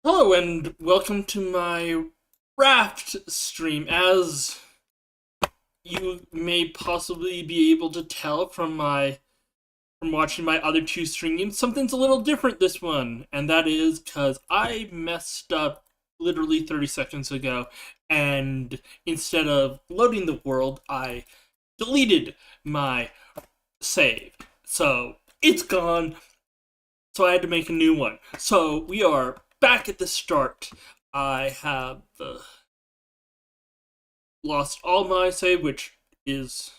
Hello and welcome to my Raft stream. As you may possibly be able to tell from watching my other two streams, something's a little different this one, and that is because I messed up literally 30 seconds ago, and instead of loading the world, I deleted my save. So it's gone. So I had to make a new one. So we are back at the start. I have lost all my save, which is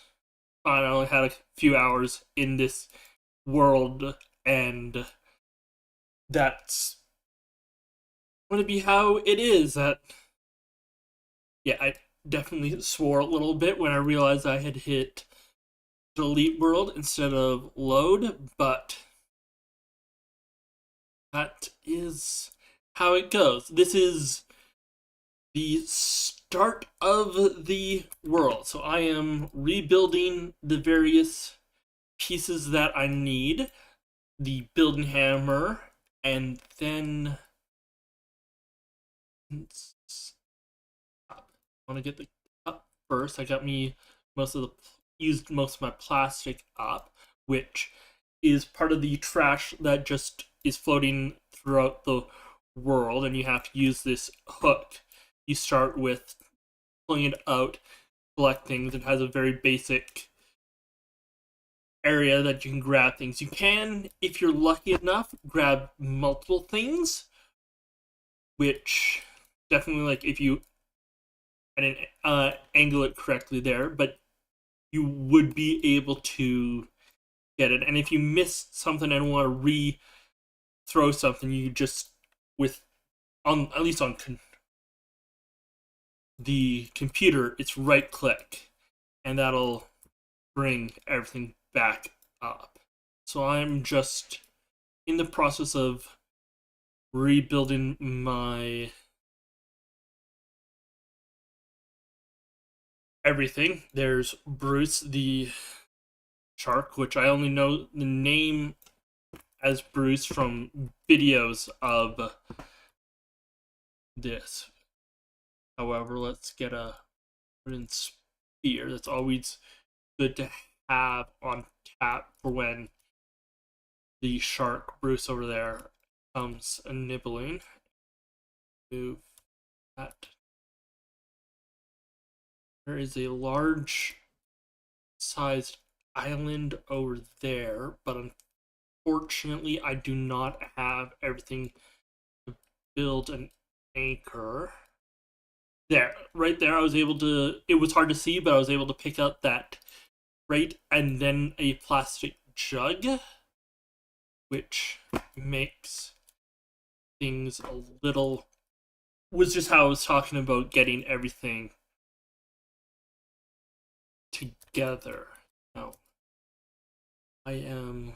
fine. I only had a few hours in this world, and that's going to be how it is. Yeah, I definitely swore a little bit when I realized I had hit delete world instead of load, but that is how it goes. This is the start of the world. So I am rebuilding the various pieces that I need, the building hammer, and then I want to get the cup first. I got me used most of my plastic up, which is part of the trash that just is floating throughout the world, and you have to use this hook. You start with pulling it out, collect things. It has a very basic area that you can grab things. You can, if you're lucky enough, grab multiple things, which definitely, like, if you I didn't angle it correctly there, but you would be able to get it. And if you miss something and want to throw something, you just with on at least on the computer, it's right click, and that'll bring everything back up. So I'm just in the process of rebuilding my everything. There's Bruce the shark, which I only know the name as Bruce from videos of this. However, let's get a wooden spear. That's always good to have on tap for when the shark Bruce over there comes a nibbling. Move that. There is a large sized island over there, but unfortunately I do not have everything to build an anchor. There, right there, I was able to, it was hard to see, but I was able to pick out that crate and then a plastic jug, which makes things a little, was just how I was talking about getting everything together. Now, I am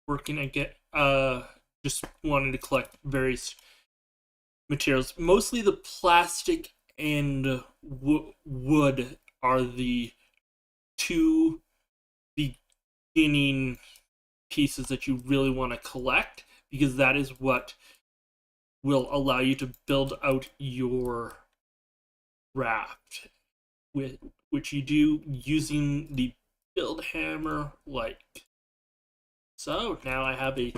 working at just wanting to collect various materials. Mostly the plastic and wood are the two beginning pieces that you really want to collect, because that is what will allow you to build out your raft, which you do using the build hammer like so. Now I have a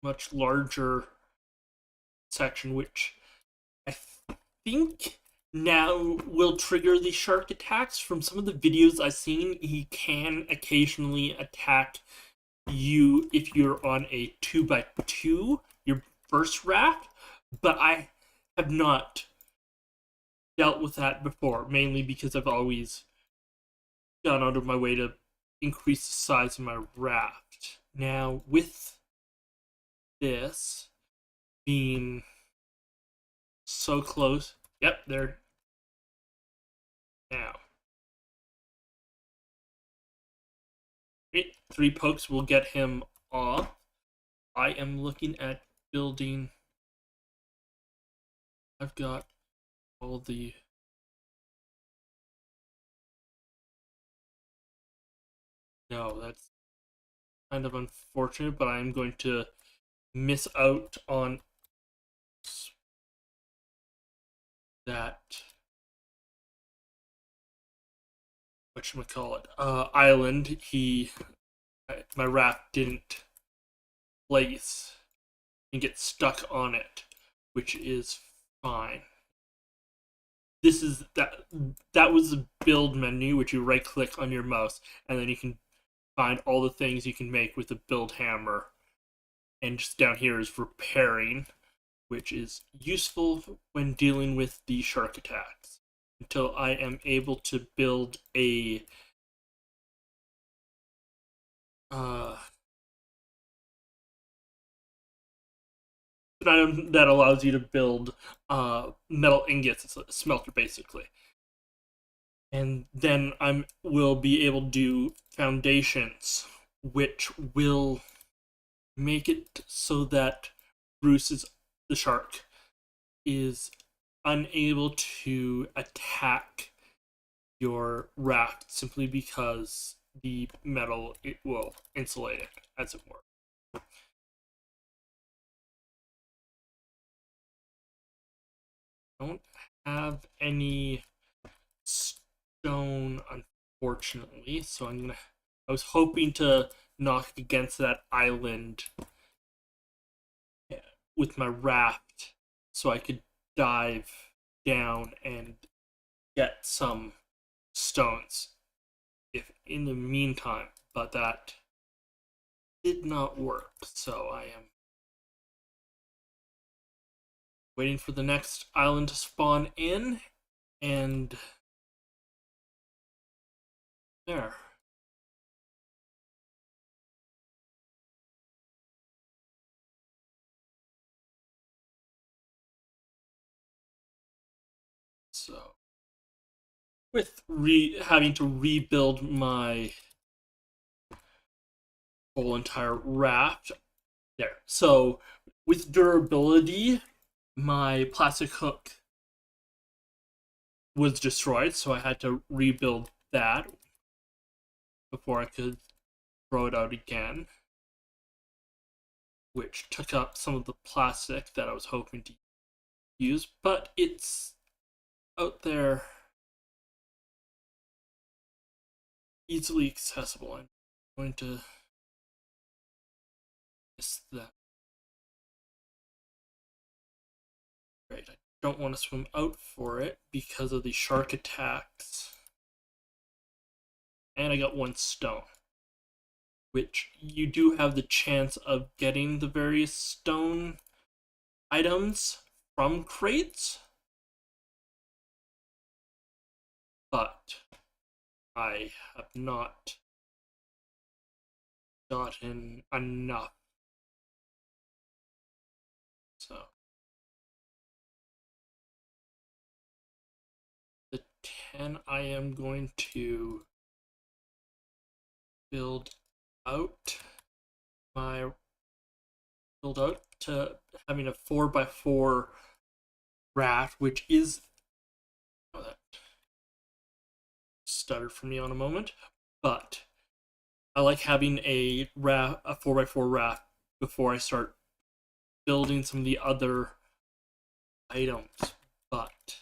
much larger section, which I think now will trigger the shark attacks. From some of the videos I've seen, he can occasionally attack you if you're on a 2x2, your first raft, but I have not dealt with that before, mainly because I've always gone out of my way to increase the size of my raft. Now, with this being so close, yep, there now. Three pokes will get him off. I am looking at building. I've got all the. No, that's kind of unfortunate, but I'm going to miss out on that, whatchamacallit, island. My raft didn't place and get stuck on it, which is fine. This is that was the build menu, which you right click on your mouse, and then you can find all the things you can make with the build hammer. And just down here is repairing, which is useful when dealing with the shark attacks. Until I am able to build a an item that allows you to build metal ingots. It's a smelter, basically. And then I will be able to do foundations, which will make it so that the shark, is unable to attack your raft simply because the metal, it will insulate it, as it were. I don't have any stone, unfortunately, so I was hoping to knock against that island with my raft so I could dive down and get some stones if in the meantime, but that did not work, so I am waiting for the next island to spawn in, and there. So, with having to rebuild my whole entire raft, there. So, with durability, my plastic hook was destroyed, so I had to rebuild that before I could throw it out again, which took up some of the plastic that I was hoping to use, but it's out there easily accessible. I'm going to miss that. Right, I don't want to swim out for it because of the shark attacks. And I got one stone, which you do have the chance of getting the various stone items from crates, but I have not gotten enough. So the 10 I am going to build out to having a 4x4 raft, which is, oh, that stuttered for me on a moment, but I like having a 4x4 raft before I start building some of the other items. But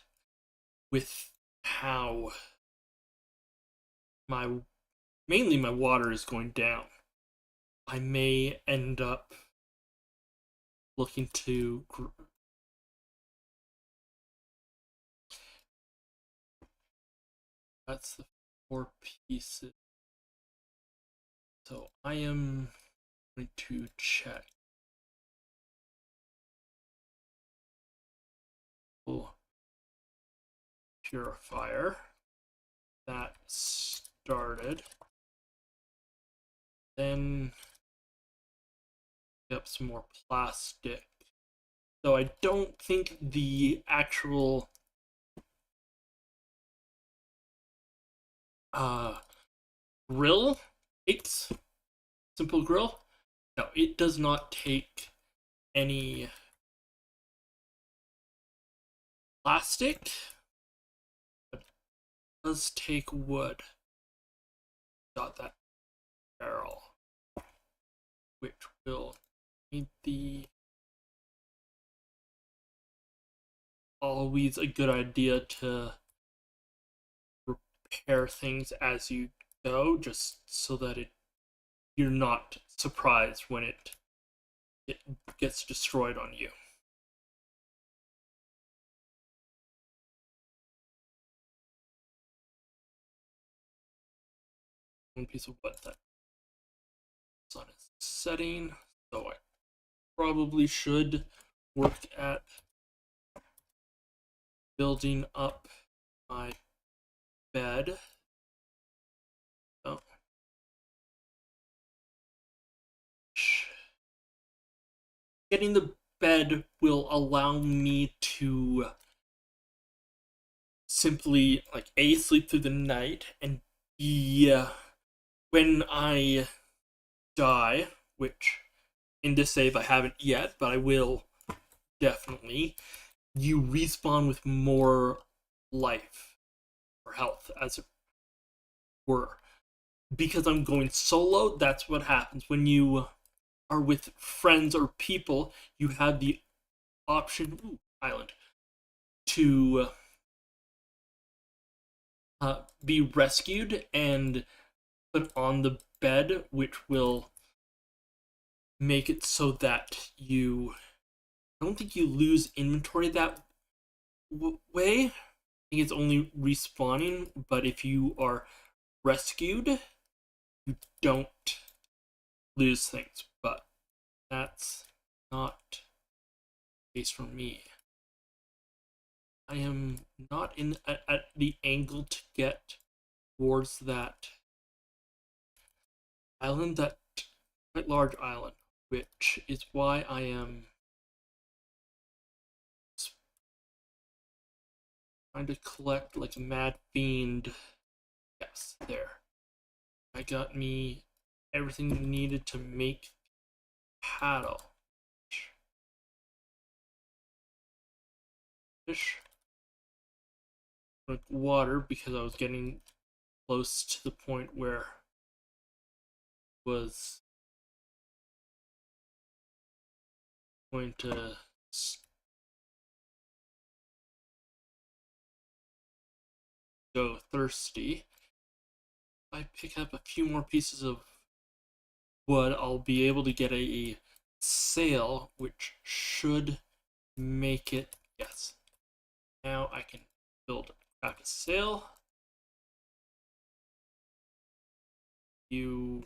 with how mainly my water is going down, I may end up looking to that's the 4 pieces. So I am going to check. Oh, purifier that started. Then get up some more plastic. So I don't think the actual grill takes, simple grill. No, it does not take any plastic, but it does take wood. Got that barrel, which will need the always a good idea to repair things as you go, just so that you're not surprised when it gets destroyed on you. One piece of wood that sun is setting, so I probably should work at building up my bed. Oh. Getting the bed will allow me to simply like A, sleep through the night, and B, when I die, which in this save I haven't yet, but I will definitely, you respawn with more life or health, as it were. Because I'm going solo, that's what happens. When you are with friends or people, you have the option, island, to be rescued and put on the bed, which will make it so that I don't think you lose inventory that way. I think it's only respawning, but if you are rescued, you don't lose things. But that's not the case for me. I am not at the angle to get towards that island, that quite large island, which is why I am trying to collect like a mad fiend. Yes, there. I got me everything needed to make paddle. Fish. Like water, because I was getting close to the point where it was going to go thirsty. If I pick up a few more pieces of wood, I'll be able to get a sail, which should make it. Yes. Now I can craft a sail. You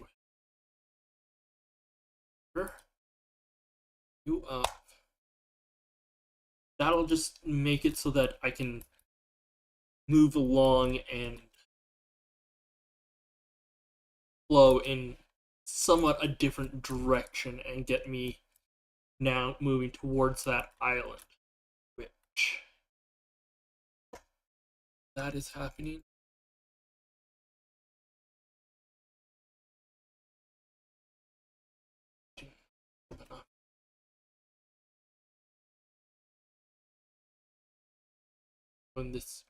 up. That'll just make it so that I can move along and flow in somewhat a different direction and get me now moving towards that island, which that is happening. When this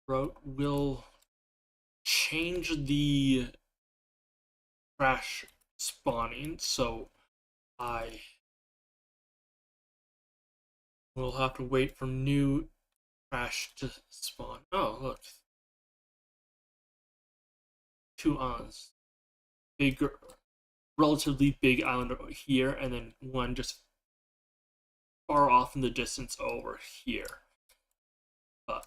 route will change the crash spawning, so I will have to wait for new crash to spawn. Oh, look. Two islands. Bigger, relatively big island over here, and then one just far off in the distance over here. But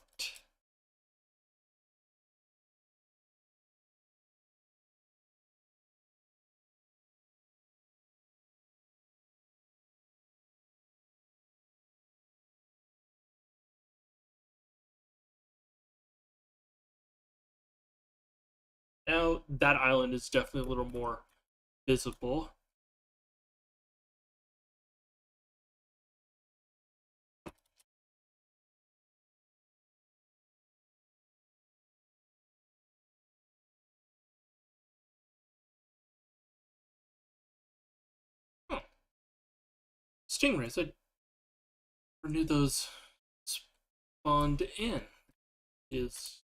now that island is definitely a little more visible. Huh. Stingrays, I never knew those spawned in. Is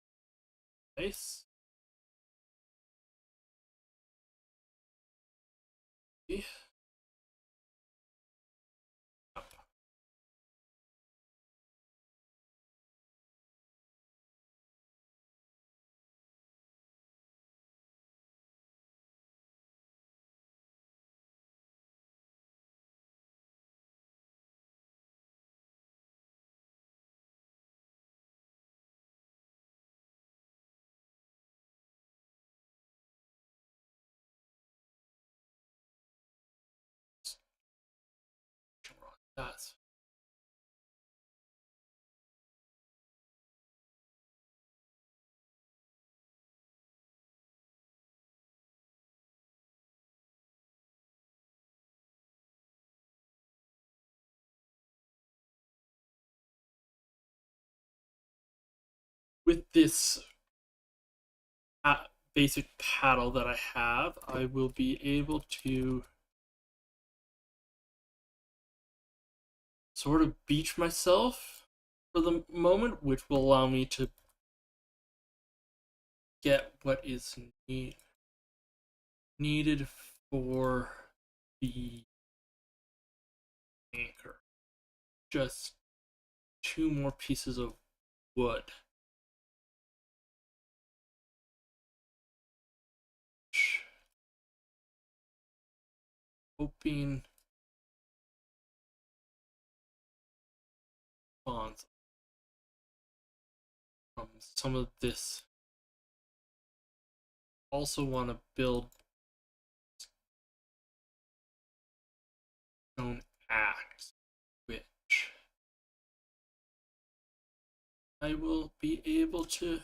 nice. That's with this basic paddle that I have, I will be able to sort of beach myself for the moment, which will allow me to get what is needed for the anchor. Just 2 more pieces of wood. Hoping spawns from some of this. Also want to build stone axe, which I will be able to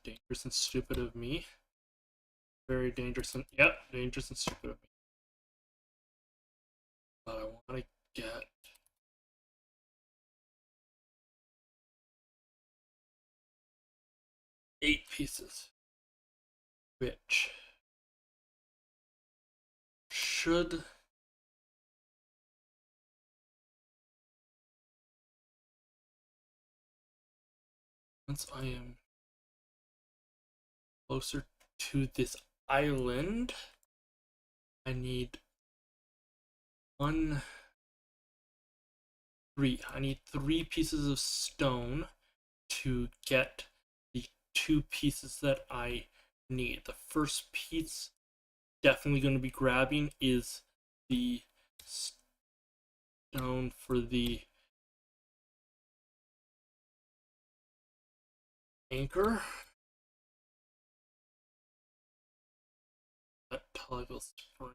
dangerous and stupid of me. Very dangerous and dangerous and stupid of me. But I want to get 8 pieces, which should once I am closer to this island, I need I need 3 pieces of stone to get the 2 pieces that I need. The first piece definitely going to be grabbing is the stone for the anchor. That toggle spring.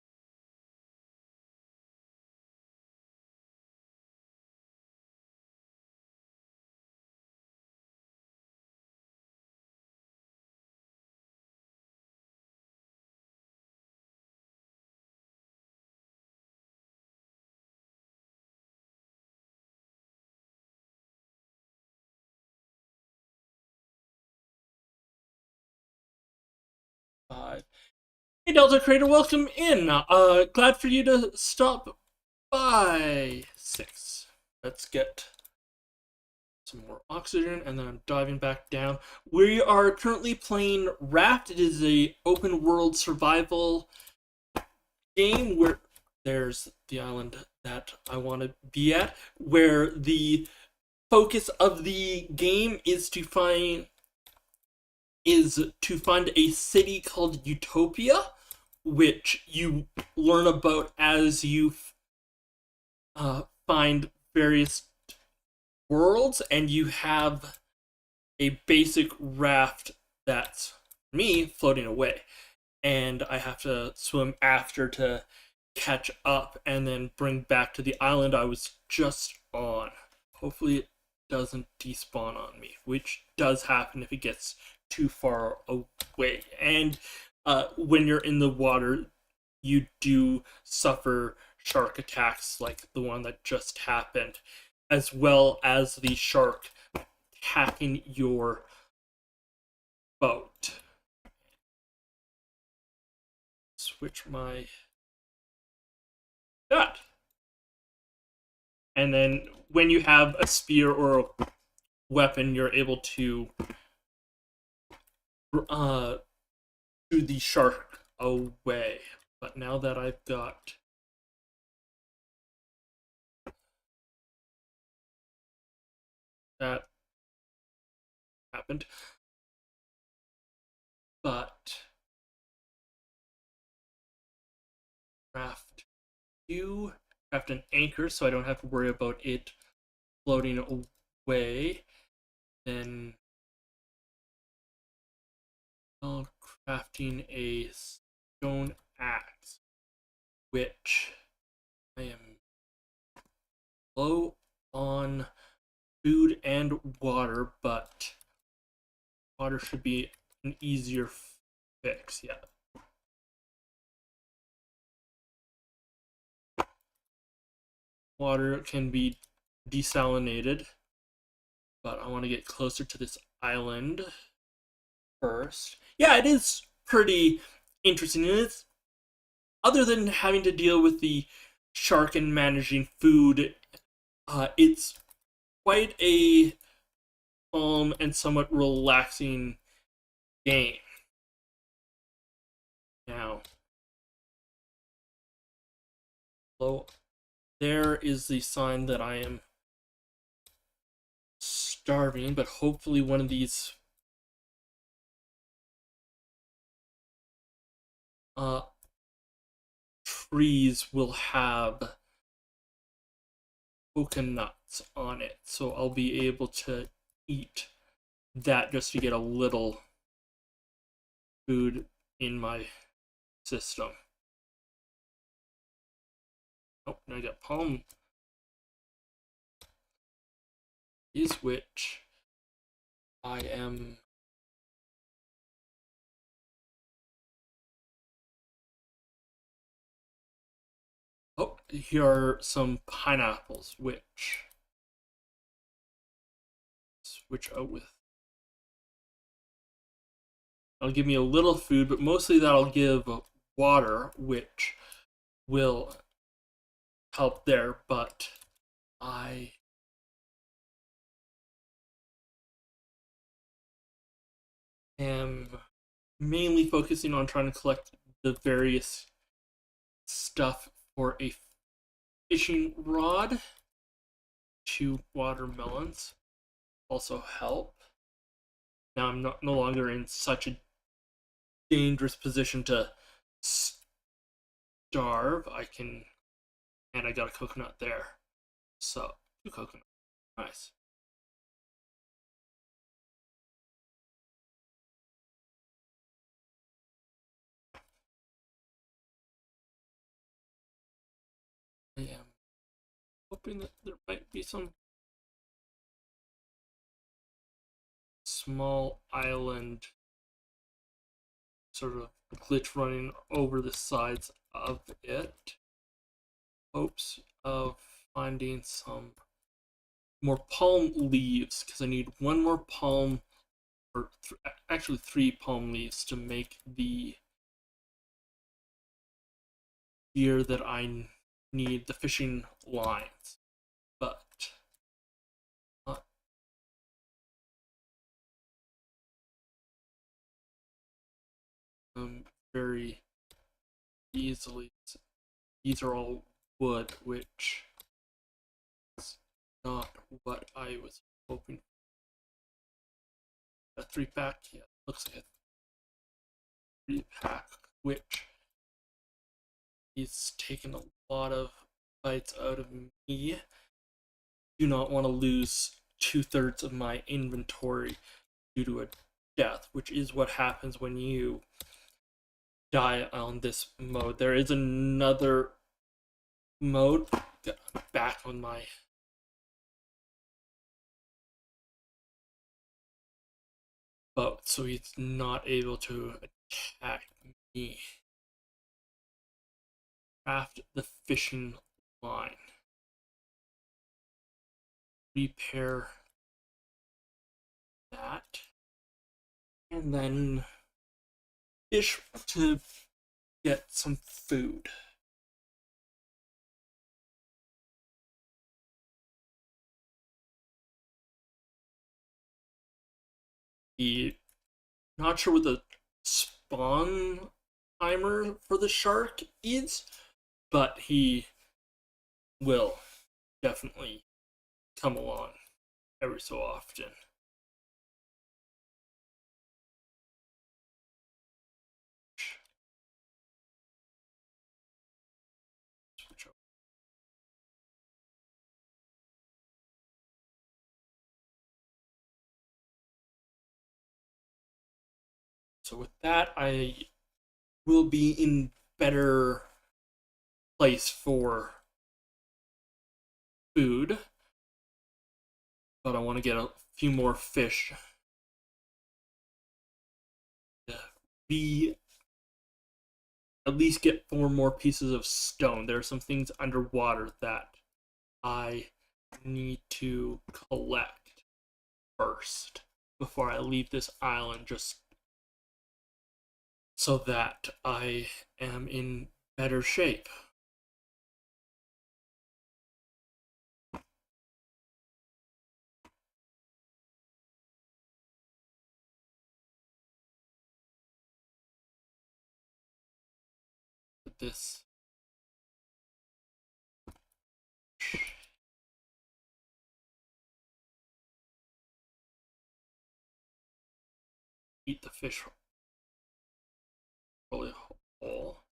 Hey Delta Creator, welcome in. Glad for you to stop by. 6. Let's get some more oxygen, and then I'm diving back down. We are currently playing Raft. It is a open world survival game where there's the island that I want to be at, where the focus of the game is to find a city called Utopia, which you learn about as you find various worlds, and you have a basic raft that's me floating away, and I have to swim after to catch up and then bring back to the island I was just on. Hopefully it doesn't despawn on me, which does happen if it gets too far away. And when you're in the water, you do suffer shark attacks like the one that just happened, as well as the shark attacking your boat. Switch my that. And then when you have a spear or a weapon, you're able to shoo the shark away. But now that I've got that happened. But craft you craft an anchor so I don't have to worry about it floating away. Then crafting a stone axe, which I am low on food and water, but water should be an easier fix. Yeah. Water can be desalinated, but I want to get closer to this island first. Yeah, it is pretty interesting. It's other than having to deal with the shark and managing food, it's quite a calm and somewhat relaxing game. Now, so there is the sign that I am starving, but hopefully one of these trees will have coconuts on it, so I'll be able to eat that just to get a little food in my system. Oh, now I got palm trees, which I am oh, here are some pineapples, which switch out with. That'll give me a little food, but mostly that'll give water, which will help there, but I am mainly focusing on trying to collect the various stuff for a fishing rod. 2 watermelons also help. Now I'm no longer in such a dangerous position to starve. And I got a coconut there. So, 2 coconuts. Nice. I am hoping that there might be some small island sort of glitch running over the sides of it. Hopes of finding some more palm leaves, because I need 1 more palm, or actually 3 palm leaves to make the gear that I need, the fishing lines. But very easily. These are all wood, which is not what I was hoping for. A 3-pack, yeah, looks like a 3-pack, which is taking a lot of bites out of me. Do not want to lose 2/3 of my inventory due to a death, which is what happens when you die on this mode. There is another mode. Back on my boat, so he's not able to attack me. Craft the fishing line. Repair that. And then fish to get some food. Not sure what the spawn timer for the shark is, but he will definitely come along every so often. So with that, I will be in better place for food, but I want to get a few more fish to be at least get 4 more pieces of stone. There are some things underwater that I need to collect first before I leave this island, just so that I am in better shape. With this eat the fish really whole.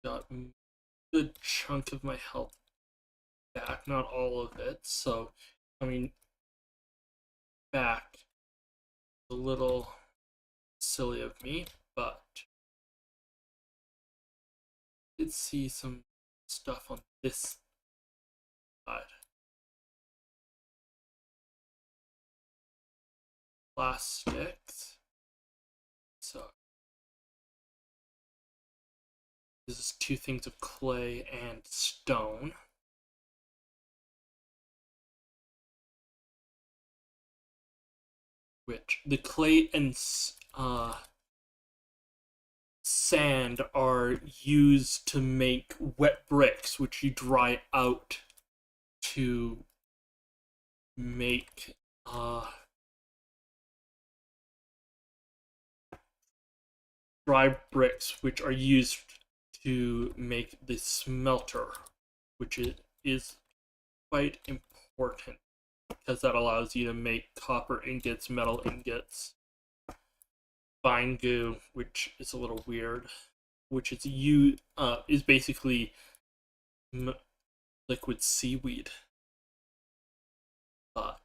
Got a good chunk of my health back, not all of it. So, I mean, back a little silly of me, but I did see some stuff on this side. Plastics. So this is 2 things of clay and stone. Which the clay and sand are used to make wet bricks, which you dry out to make dry bricks, which are used to make the smelter, which is quite important because that allows you to make copper ingots, metal ingots, fine goo, which is a little weird, which is basically liquid seaweed, but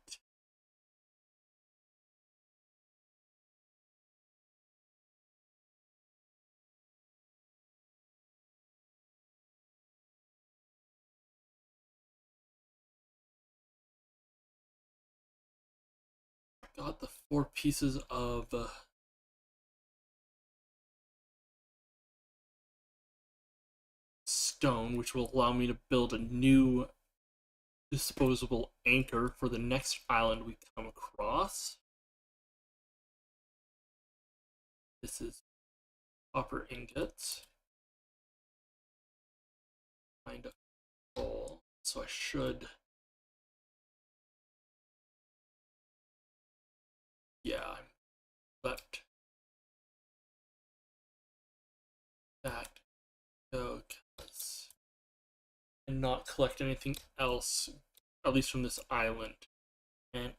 got the 4 pieces of stone, which will allow me to build a new disposable anchor for the next island we come across. This is copper ingots. Kind of full, so I should. Yeah, let that go, and not collect anything else, at least from this island. And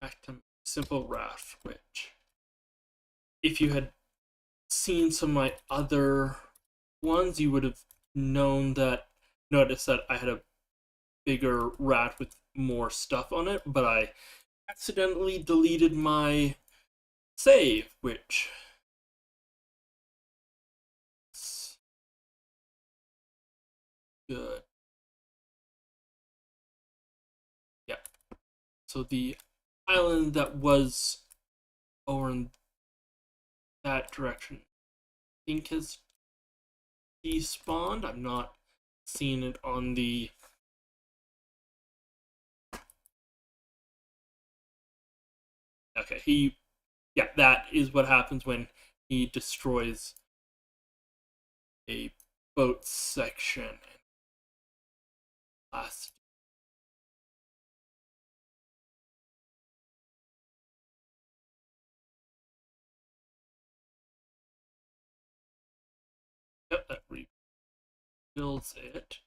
back to simple raft, which, if you had seen some of my other ones, you would have noticed that I had a bigger raft with more stuff on it, but I accidentally deleted my save, which is good. Yeah. So the island that was over in that direction, I think has despawned. I'm not seeing it on the. Okay, yeah, that is what happens when he destroys a boat section. Last builds it.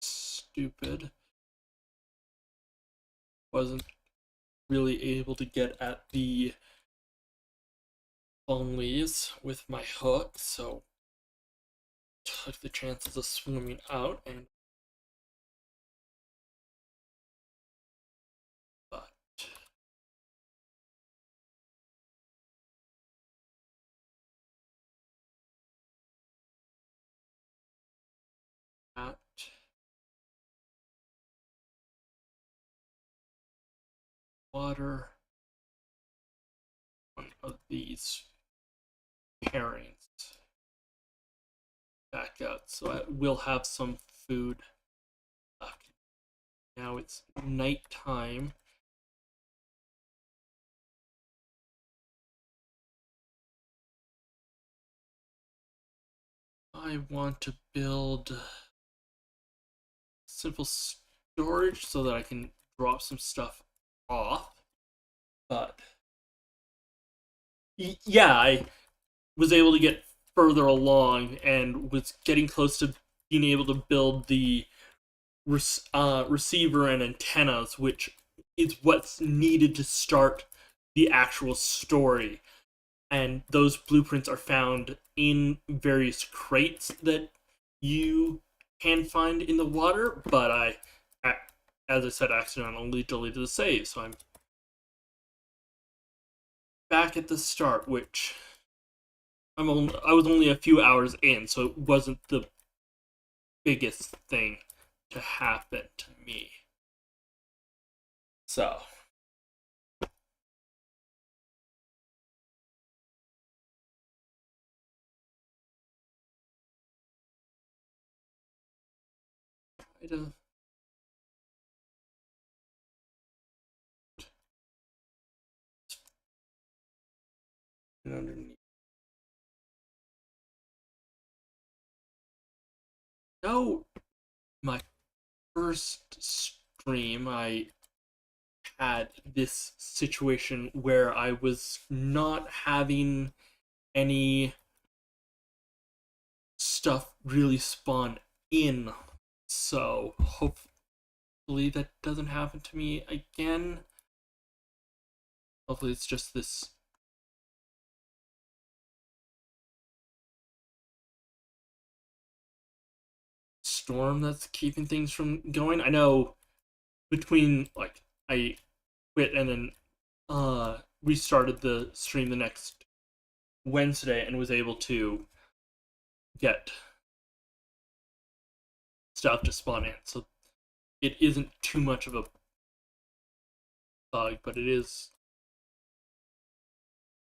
Stupid. Wasn't really able to get at the long leaves with my hook, so took the chances of swimming out, and but that water one of these pairings back out, so I will have some food left. Now it's nighttime. I want to build simple storage so that I can drop some stuff off. But yeah, I was able to get further along and was getting close to being able to build the receiver and antennas, which is what's needed to start the actual story. And those blueprints are found in various crates that you can find in the water, but as I said, accidentally deleted the save, so I'm back at the start, which I was only a few hours in, so it wasn't the biggest thing to happen to me. So kind of underneath. No, my first stream, I had this situation where I was not having any stuff really spawn in. So hopefully that doesn't happen to me again. Hopefully it's just this storm that's keeping things from going. I know between like I quit and then restarted the stream the next Wednesday and was able to get stuff to spawn in. So it isn't too much of a bug, but it is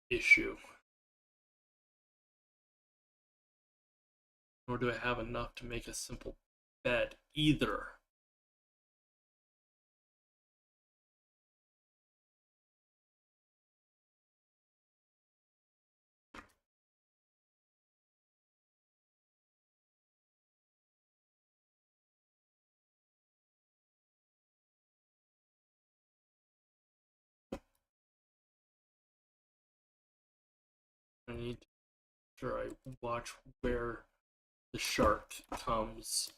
issue. Nor do I have enough to make a simple bed either. I need to make sure I watch where the shark comes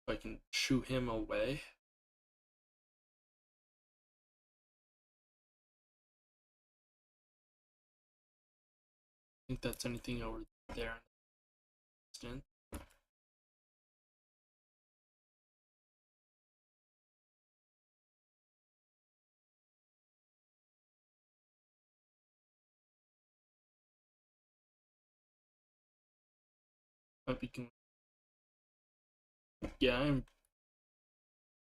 so I can shoo him away. I think that's anything over there. Might be going. Yeah, I'm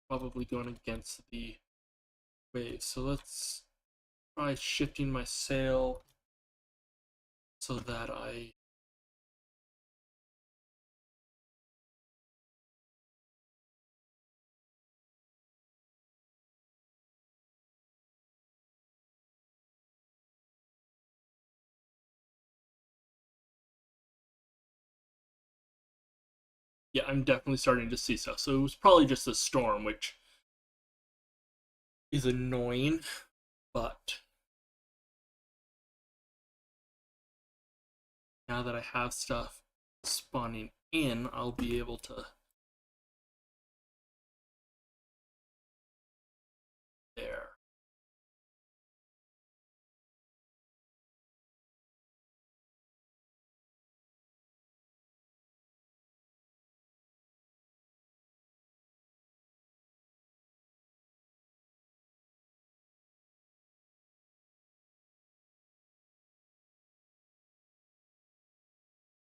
probably going against the wave. So let's try shifting my sail so that I Yeah, I'm definitely starting to see stuff. So it was probably just a storm, which is annoying, but now that I have stuff spawning in, I'll be able to there.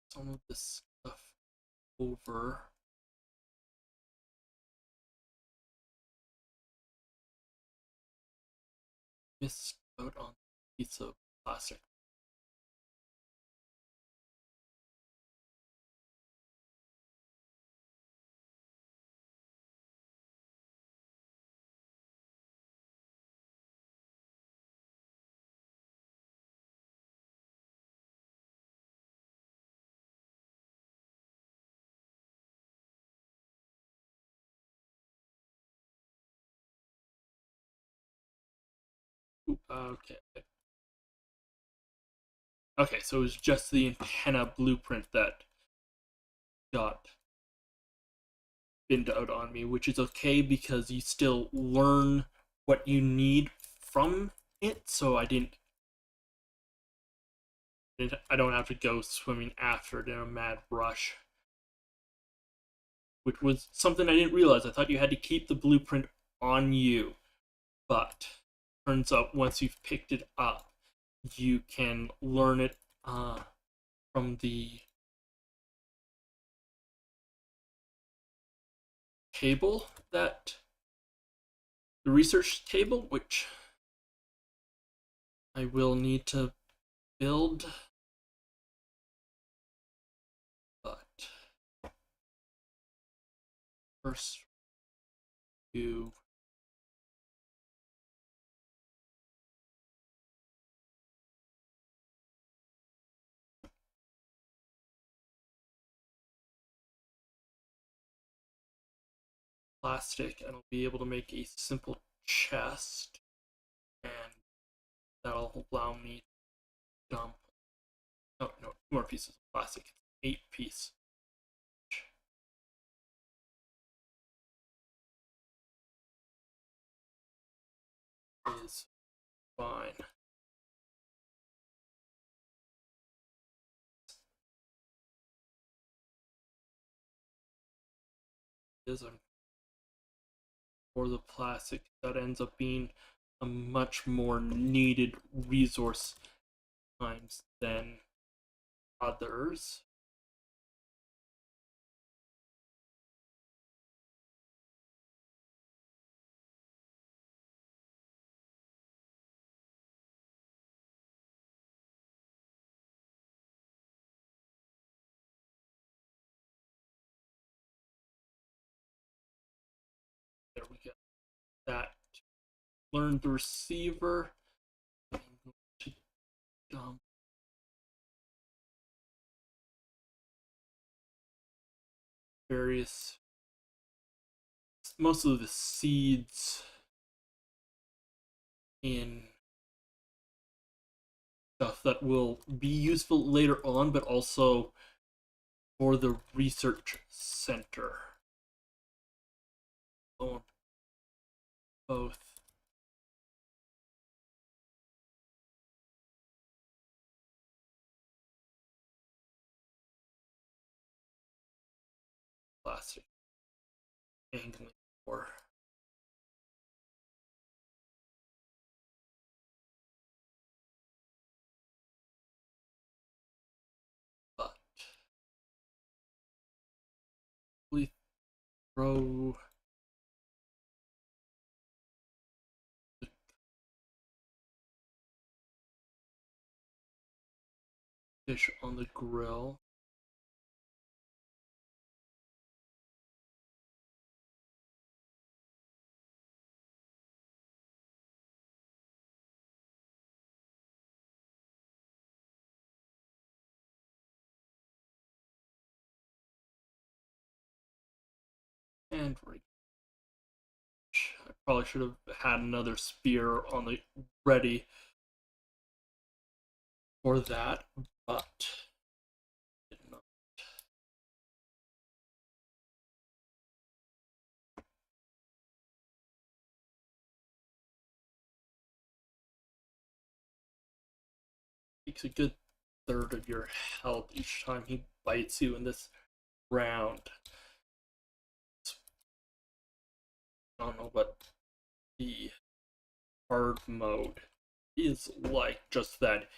Some of this stuff over. Missed out on a piece of plastic. Ooh, okay. Okay, so it was just the antenna blueprint that got binned out on me, which is okay because you still learn what you need from it. So I don't have to go swimming after it in a mad rush, which was something I didn't realize. I thought you had to keep the blueprint on you, but turns out once you've picked it up, you can learn it from the table that the research table, which I will need to build, but first do plastic and I'll be able to make a simple chest, and that'll allow me to dump, oh no, 2 more pieces of plastic, 8 piece, is fine. Is for the plastic that ends up being a much more needed resource times than others. There we go. That learned the receiver. I'm going to dump various, most of the seeds in stuff that will be useful later on, but also for the research center. Both plastic angling for. But we throw the fish on the grill. And I probably should have had another spear on the ready for that, but did not. Takes a good third of your health each time he bites you in this round. I don't know what the hard mode is like, just that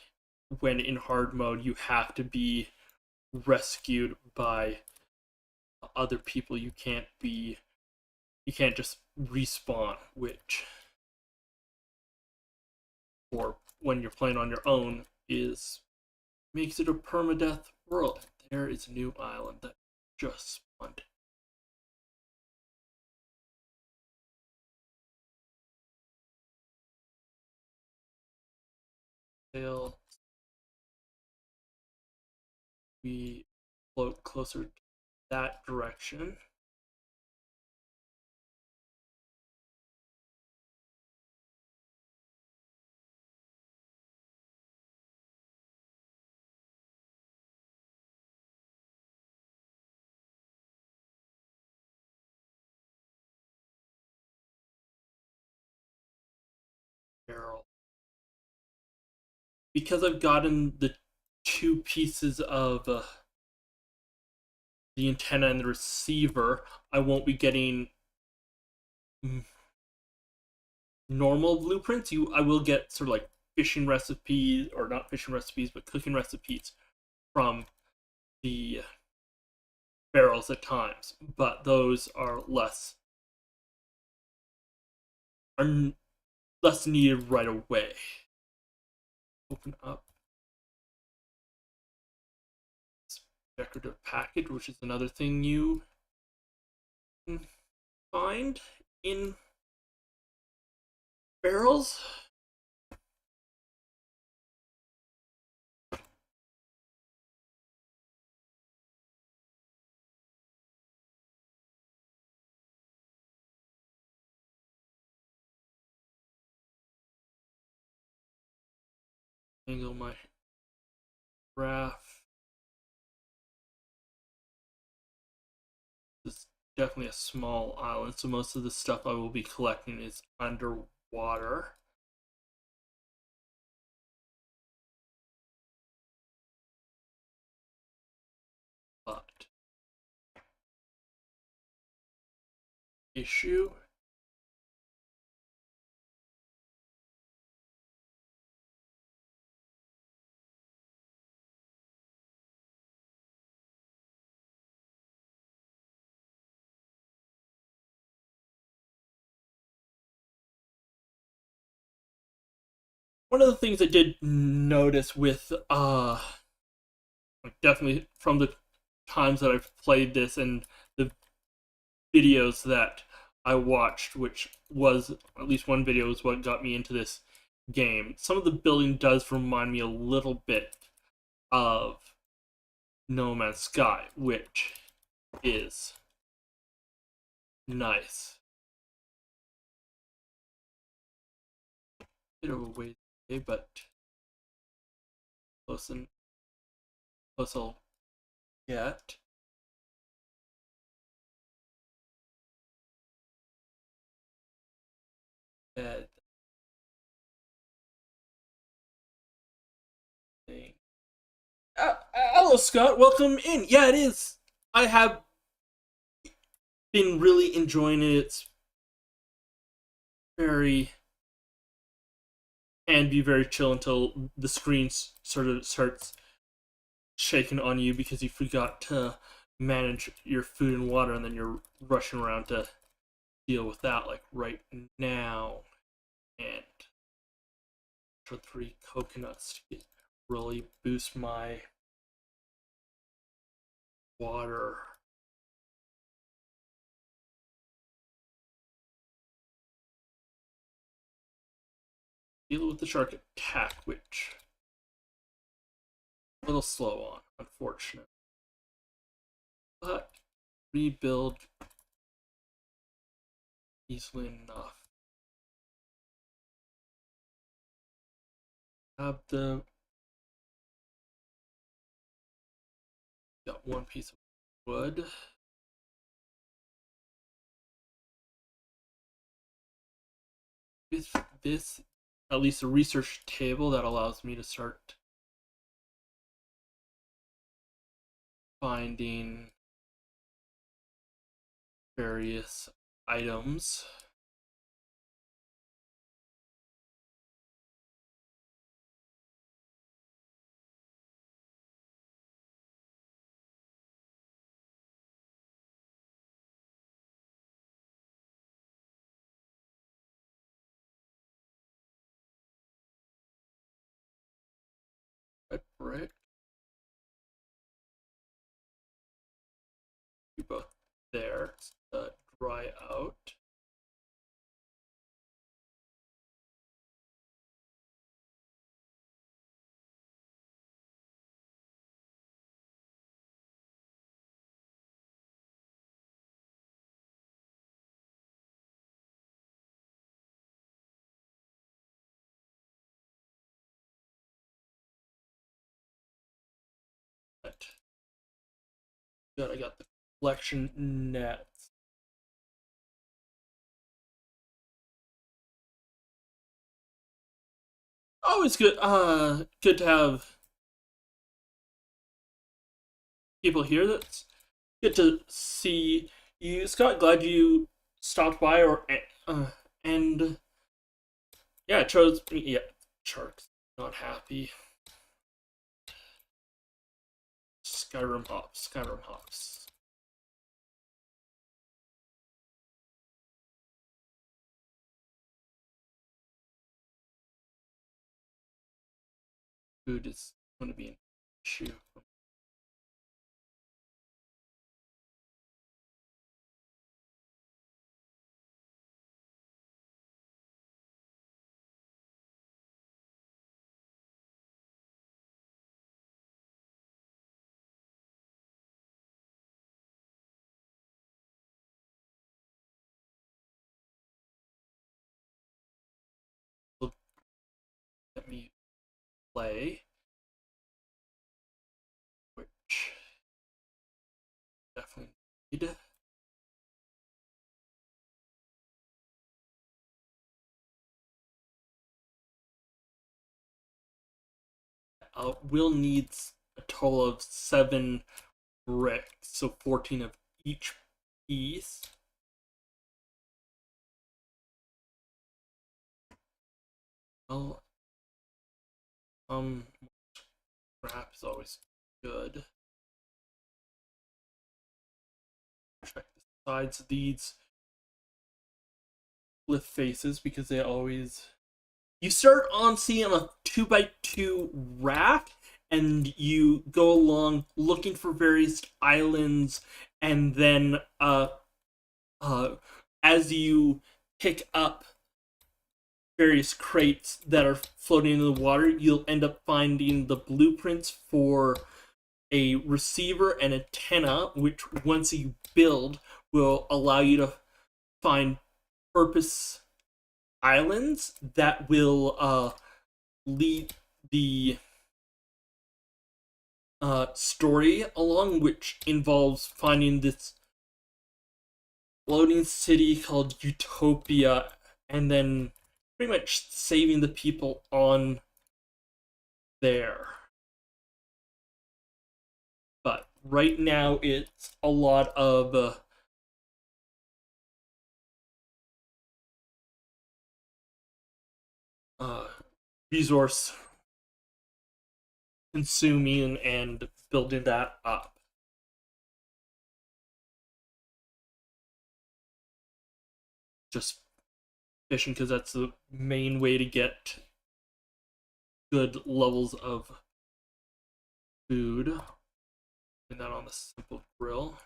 when in hard mode you have to be rescued by other people. You can't just respawn, which or when you're playing on your own is makes it a permadeath world. There is a new island that just spawned. Sail. We float closer to that direction. Barrel. Because I've gotten the two pieces of the antenna and the receiver, I won't be getting normal blueprints. I will get sort of like fishing recipes, or not fishing recipes, but cooking recipes from the barrels at times, but those are less needed right away. Open up this decorative package, which is another thing you can find in barrels. Angle my Raft. This is definitely a small island, so most of the stuff I will be collecting is underwater. But issue. One of the things I did notice with definitely from the times that I've played this and the videos that I watched, which was at least one video was what got me into this game. Some of the building does remind me a little bit of No Man's Sky, which is nice. Bit of a ways away, but close I'll get. Bed thing. Hello, Scott. Welcome in. Yeah, it is. I have been really enjoying it. It's very and be very chill until the screen sort of starts shaking on you because you forgot to manage your food and water, and then you're rushing around to deal with that, like right now. And for 3 coconuts to really boost my water. Deal with the shark attack, which a little slow on, unfortunately. But rebuild easily enough. Have the got one piece of wood. With this, at least a research table that allows me to start finding various items. Red brick. We both there. Dry out. Good, I got the collection nets. Always good. Good to have people here. That's good to see you, Scott. Glad you stopped by. And yeah, it chose me. Yeah, Shark's not happy. Skyrim hops. Skyrim hops. Food is going to be an issue. Let me play, which definitely need. Will needs a total of 7 bricks, so 14 of each piece. Well, scrap is always good. Check the sides of these with faces because they always. You start on seeing a 2x2 raft, and you go along looking for various islands, and then as you pick up various crates that are floating in the water, you'll end up finding the blueprints for a receiver and antenna, which once you build will allow you to find purpose islands that will lead the story along, which involves finding this floating city called Utopia, and then pretty much saving the people on there. But right now it's a lot of resource consuming and building that up. Just fishing because that's the main way to get good levels of food. Putting that on the simple grill.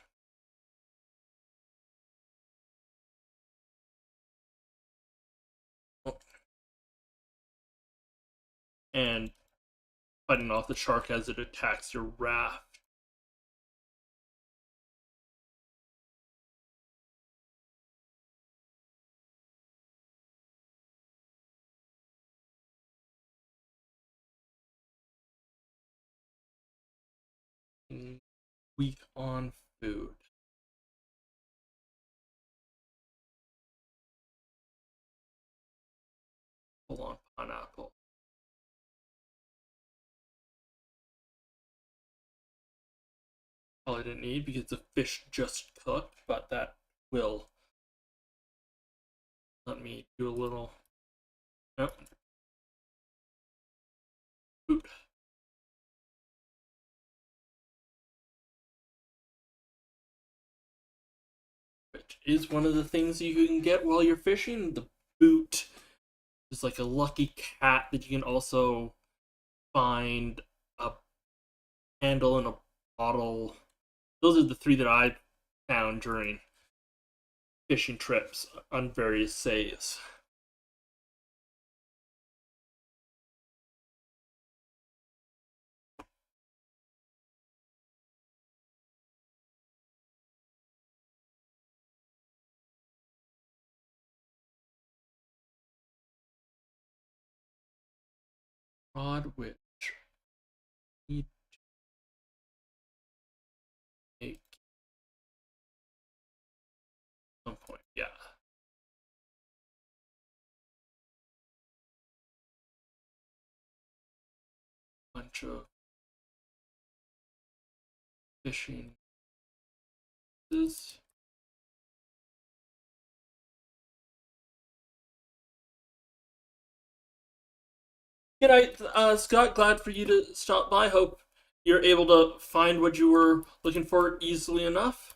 And fighting off the shark as it attacks your raft. weak on food. Full on pineapple. Probably didn't need because the fish just cooked, but that will let me do a little. Nope. Food. Which is one of the things you can get while you're fishing. The boot is like a lucky cat that you can also find, a handle, and a bottle. Those are the three that I found during fishing trips on various saves. Rod which need to make some point. Yeah. Bunch of fishing. This. G'day, Scott. Glad for you to stop by. Hope you're able to find what you were looking for easily enough.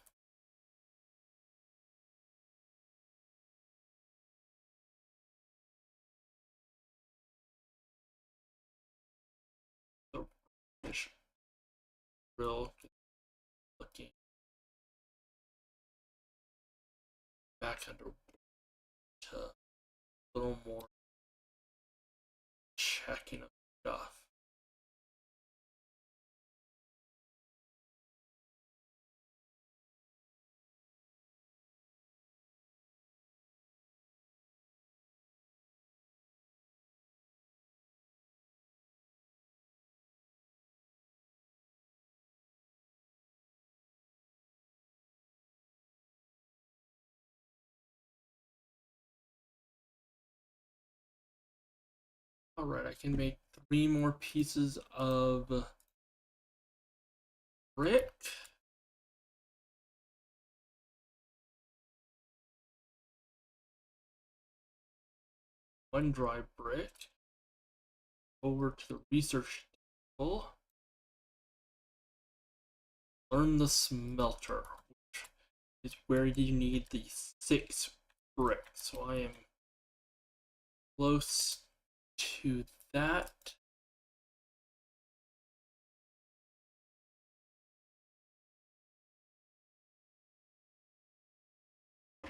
The fish grill. Looking back under to a little more checking of stuff. Alright, I can make 3 more pieces of brick. One dry brick. Over to the research table. Learn the smelter, which is where you need the 6 bricks. So I am close to that.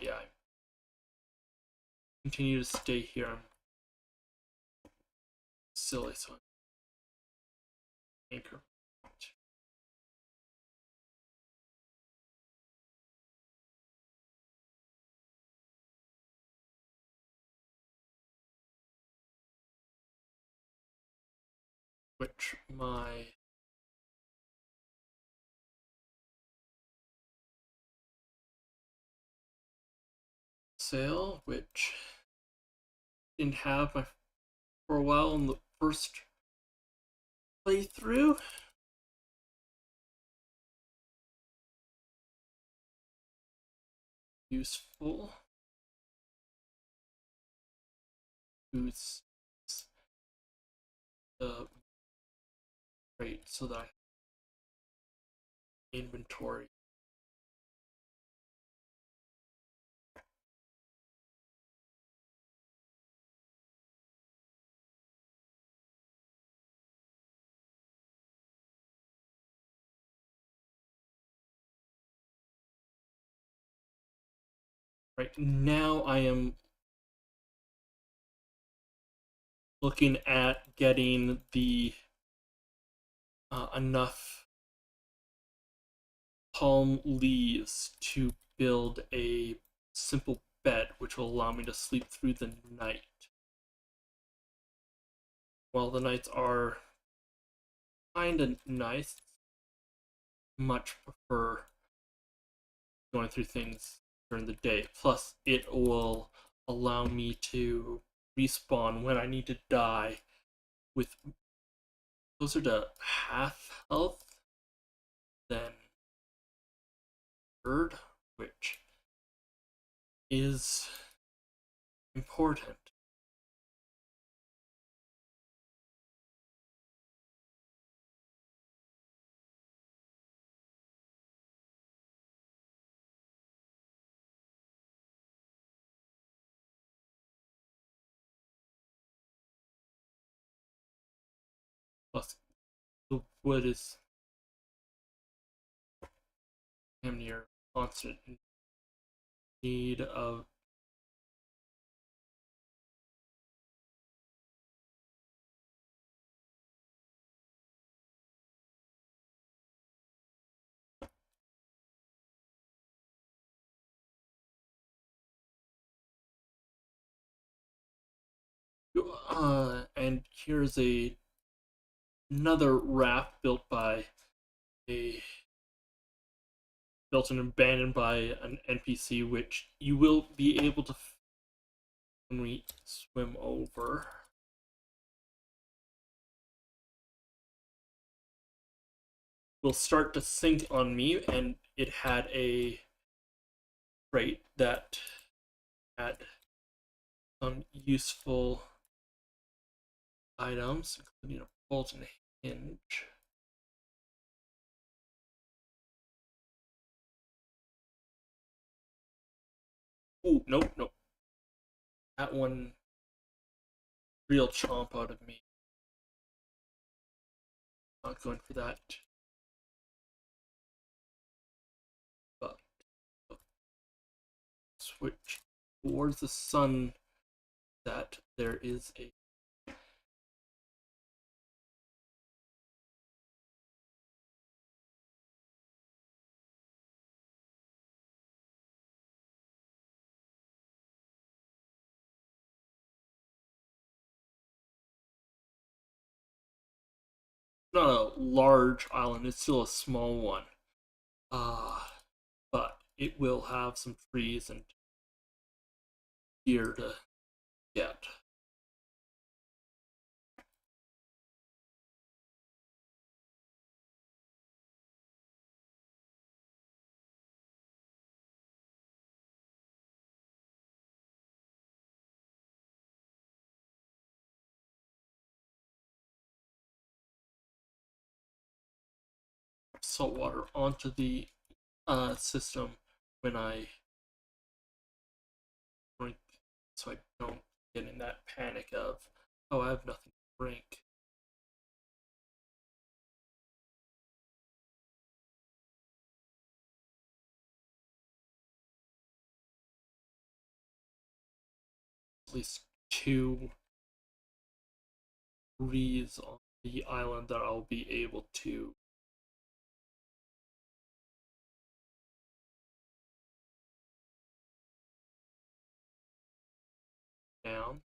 Yeah, I continue to stay here. I'm silly, so I'm anchor. Which my sail, which didn't have my for a while in the first playthrough. Useful. Boots the crate so that I have inventory. Right now I am looking at getting the enough palm leaves to build a simple bed which will allow me to sleep through the night. While the nights are kind of nice, much prefer going through things during the day. Plus, it will allow me to respawn when I need to die with closer to half health than third, which is important. Plus, the wood is damn near constant need of. And here's another raft built and abandoned by an NPC, which you will be able to when we swim over. Will start to sink on me, and it had a crate that had some useful items, including a bolt and a hinge. Oh, nope, nope. That one real chomp out of me. Not going for that. But switch towards the sun that there is a not a large island, it's still a small one. But it will have some trees and gear to get. Salt water onto the system when I drink, so I don't get in that panic of, oh, I have nothing to drink. At least two trees on the island that I'll be able to down.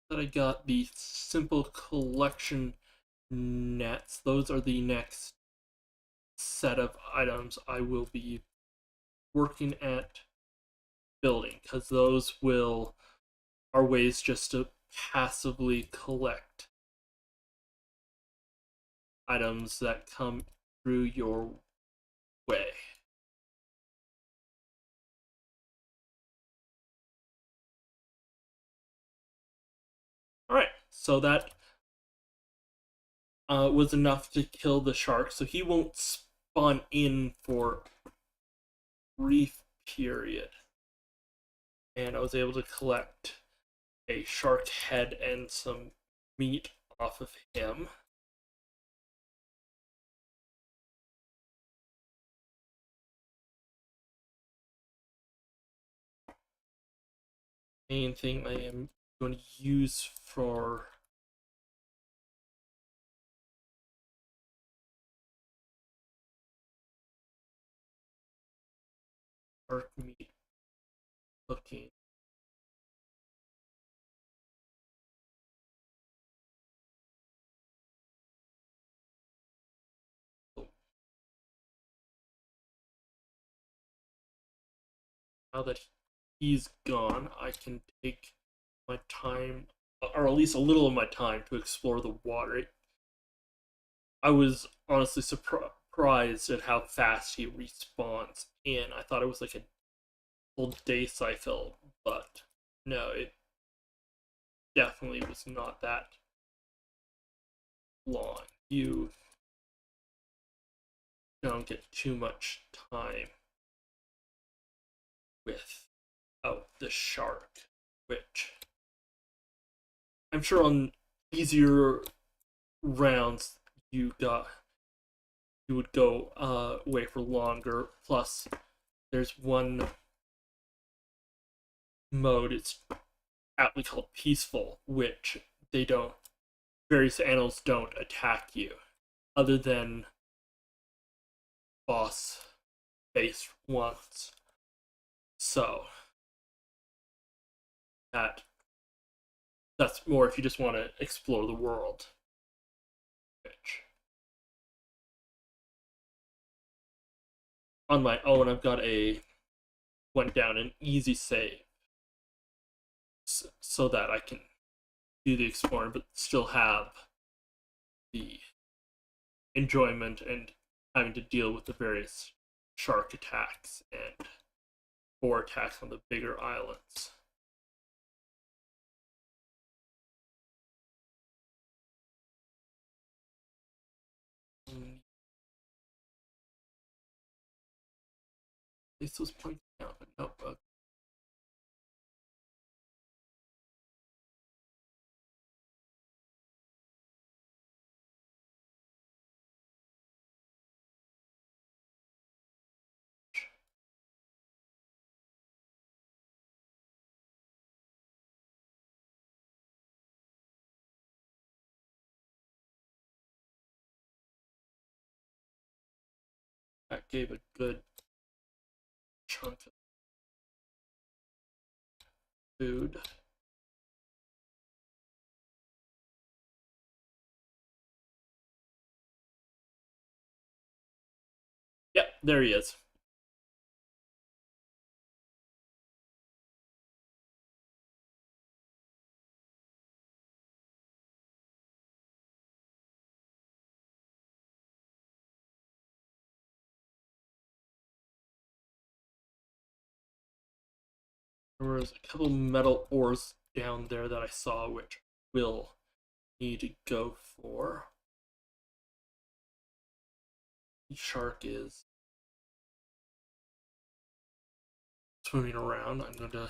That I got the simple collection nets. Those are the next set of items I will be working at building, because those are ways just to passively collect items that come through your way. All right, so that was enough to kill the shark, so he won't spawn in for a brief period. And I was able to collect a shark head and some meat off of him. main thing I am going to use for dark meat cooking. Now that he's gone, I can take my time, or at least a little of my time, to explore the water. I was honestly surprised at how fast he respawns in. I thought it was like a whole day cycle, but no, it definitely was not that long. You don't get too much time without the shark, which I'm sure on easier rounds you would go away for longer. Plus, there's one mode, it's aptly called peaceful, which they don't various animals don't attack you other than boss face ones. So that's more if you just want to explore the world. Which on my own I've got went down an easy save so that I can do the exploring but still have the enjoyment and having to deal with the various shark attacks and boar attacks on the bigger islands. Place those points down, but nope. That gave a good chunk of food. Yep, there he is. There was a couple metal ores down there that I saw, which will need to go for. The shark is swimming around. I'm going to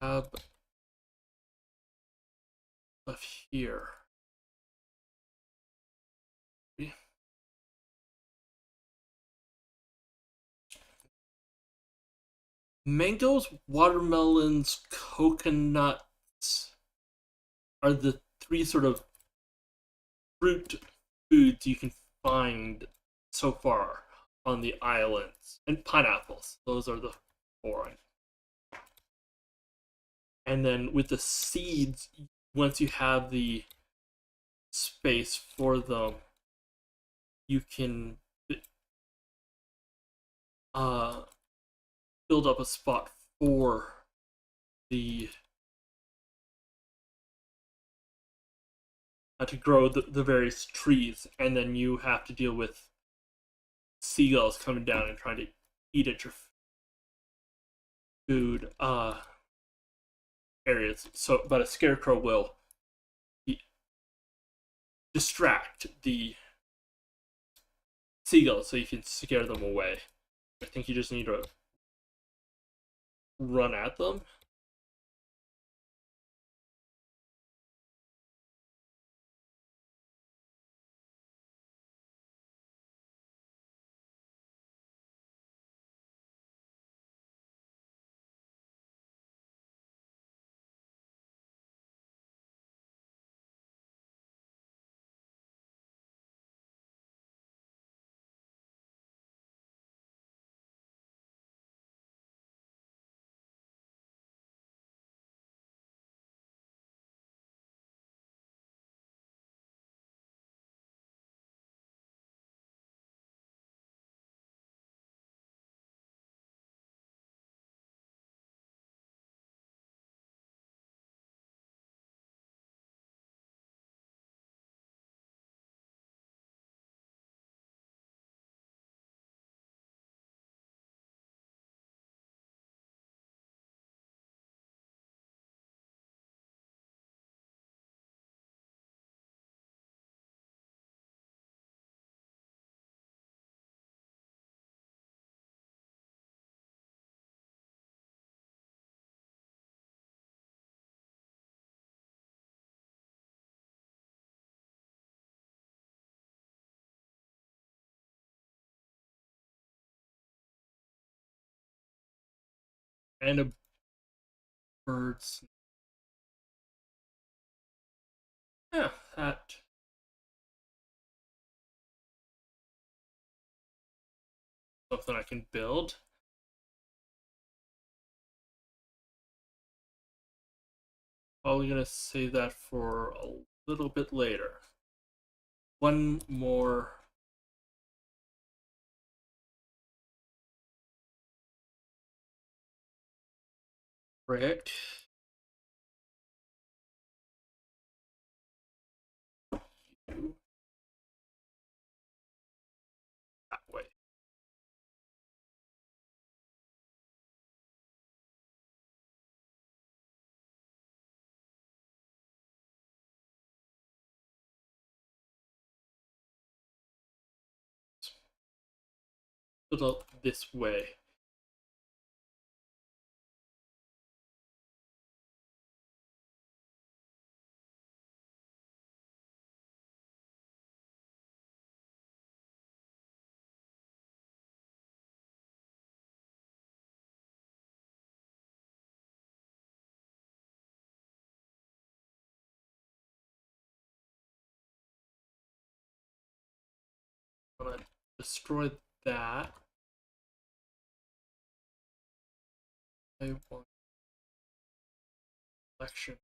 have stuff here. Mangoes, watermelons, coconuts are the three sort of fruit foods you can find so far on the islands. And pineapples. Those are the four. And then with the seeds, once you have the space for them, you can build up a spot for the to grow the various trees, and then you have to deal with seagulls coming down and trying to eat at your food areas. So, but a scarecrow will distract the seagulls so you can scare them away. I think you just need to run at them. And a bird's. Yeah, that. Something I can build. Probably gonna save that for a little bit later. One more brick. That way. Put it this way. I'm gonna destroy that. I want collection.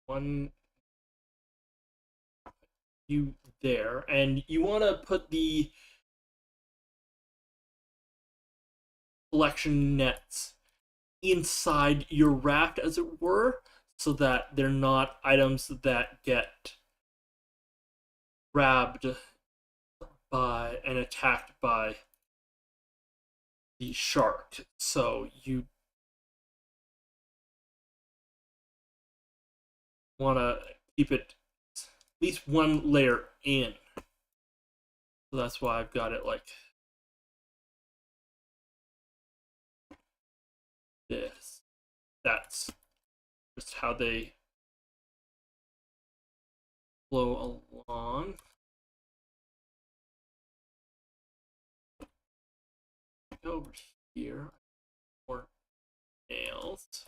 One you there, and you want to put the collection nets inside your raft, as it were, so that they're not items that get grabbed by and attacked by the shark. So you want to keep it at least one layer in. So that's why I've got it like this. That's just how they flow along. Over here, more nails.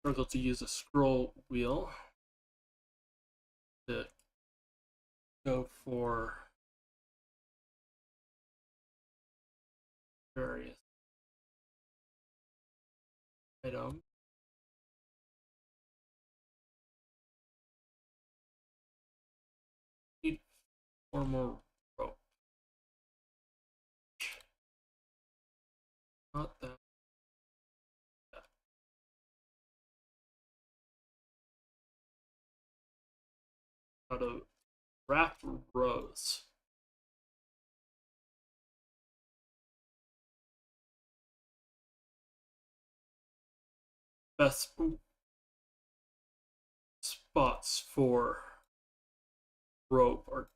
Struggle to use a scroll wheel to go for various items. Need 4 more rope. Not that. Out of Raft rows. Best spots for rope are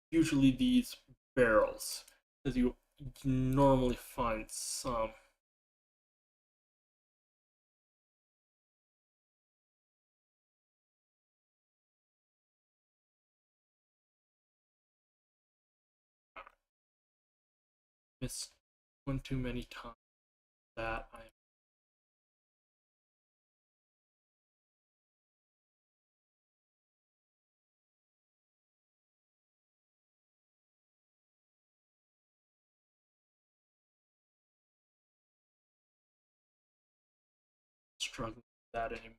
usually these barrels, because you normally find some. Missed one too many times. That I'm struggling with that anymore.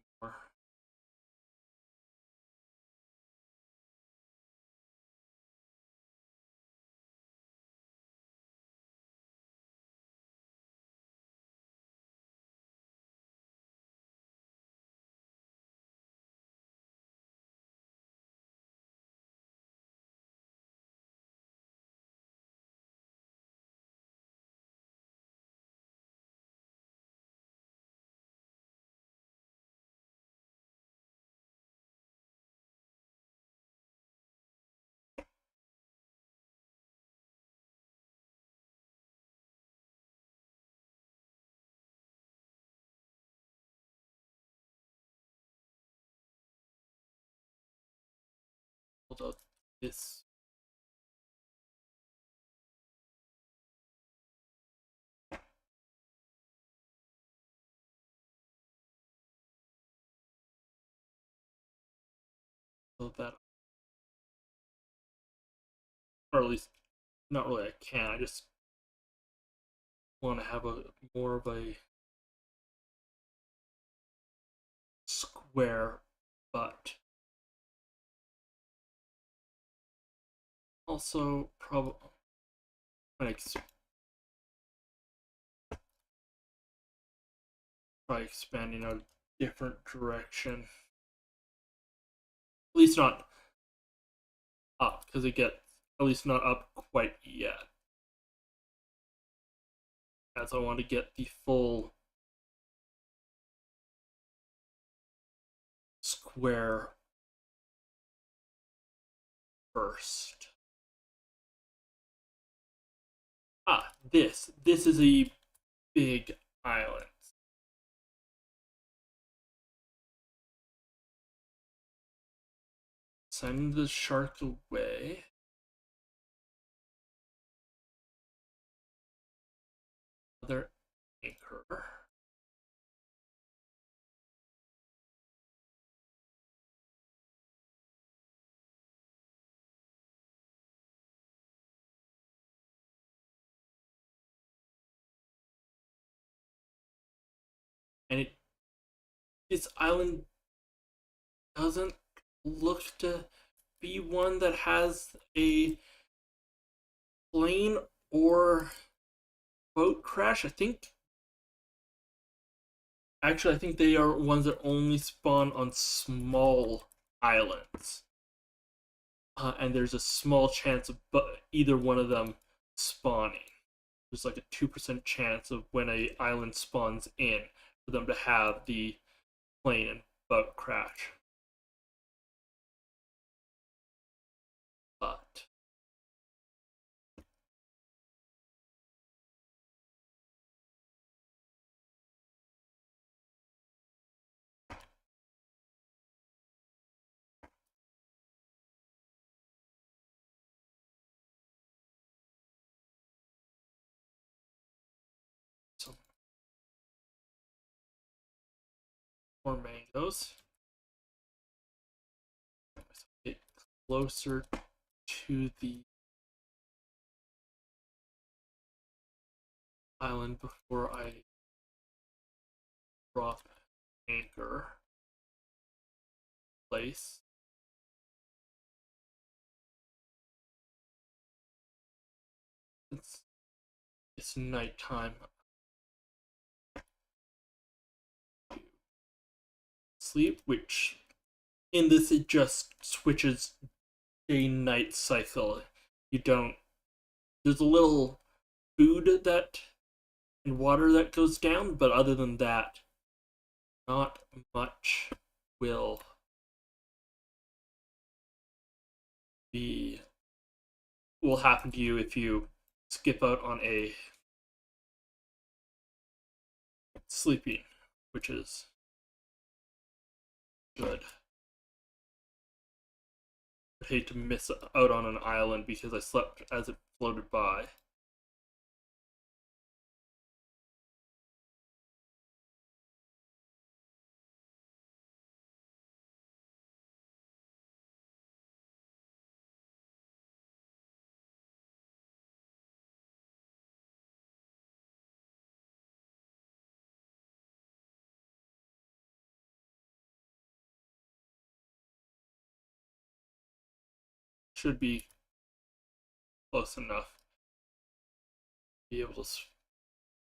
build out this. So that, or at least, not really I can, I just want to have a more of a square butt. Also, probably probably expanding out a different direction. At least not up, because it gets at least not up quite yet. As I want to get the full square first. This is a big island. Send the shark away. Another anchor. And this island doesn't look to be one that has a plane or boat crash. I think they are ones that only spawn on small islands. And there's a small chance of either one of them spawning. There's like a 2% chance of when a island spawns in for them to have the plane and boat crash. But some more mangoes. Get closer to the island before I drop anchor place. It's nighttime. Sleep, which in this it just switches day-night cycle. You don't. There's a little food that and water that goes down, but other than that, not much will be will happen to you if you skip out on a sleeping, which is good. I hate to miss out on an island because I slept as it floated by. Should be close enough to be able to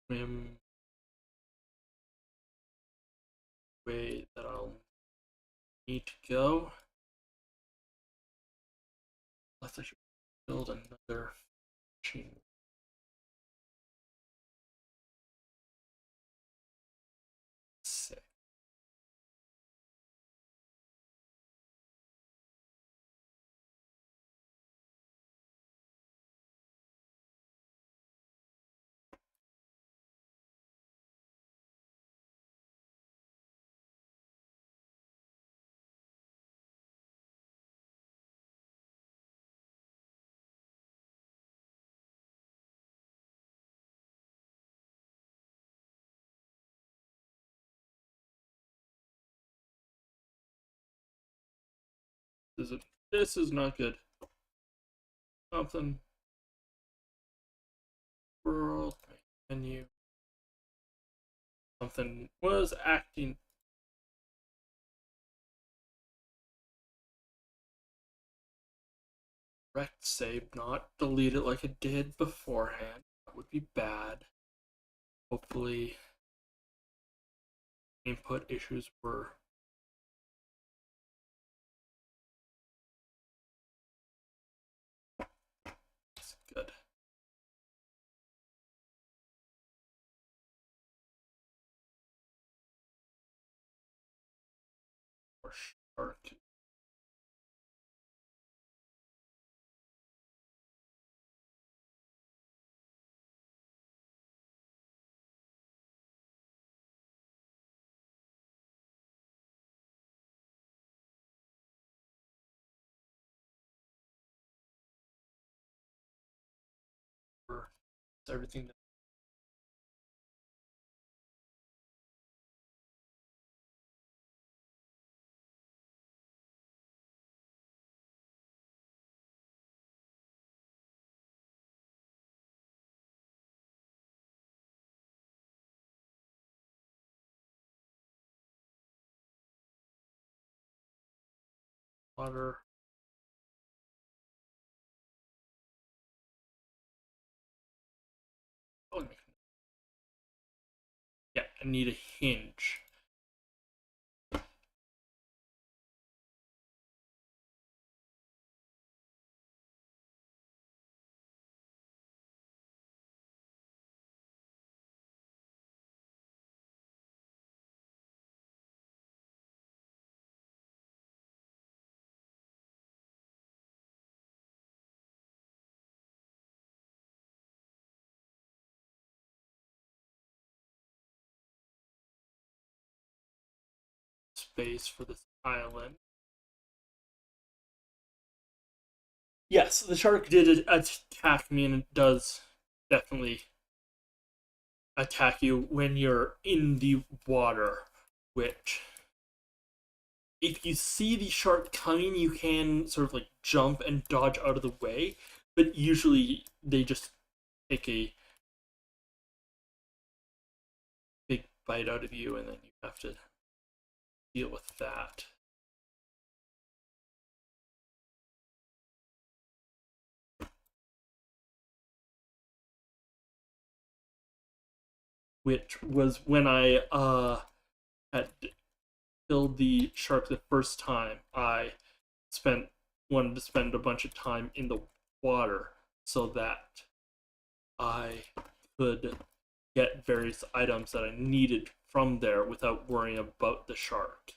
swim the way that I'll need to go. Unless I should build another machine. Sick. This is not good. Something. World menu. Something was acting. Correct save, not delete it like it did beforehand. That would be bad. Hopefully, input issues were good. Or shark. Or everything that water. Oh, yeah, I need a hinge. Space for this island. Yes, the shark did attack me, and it does definitely attack you when you're in the water, which if you see the shark coming, you can sort of like jump and dodge out of the way, but usually they just take a big bite out of you, and then you have to deal with that. Which was when I had killed the shark the first time. I spent wanted to spend a bunch of time in the water so that I could get various items that I needed from there without worrying about the shark.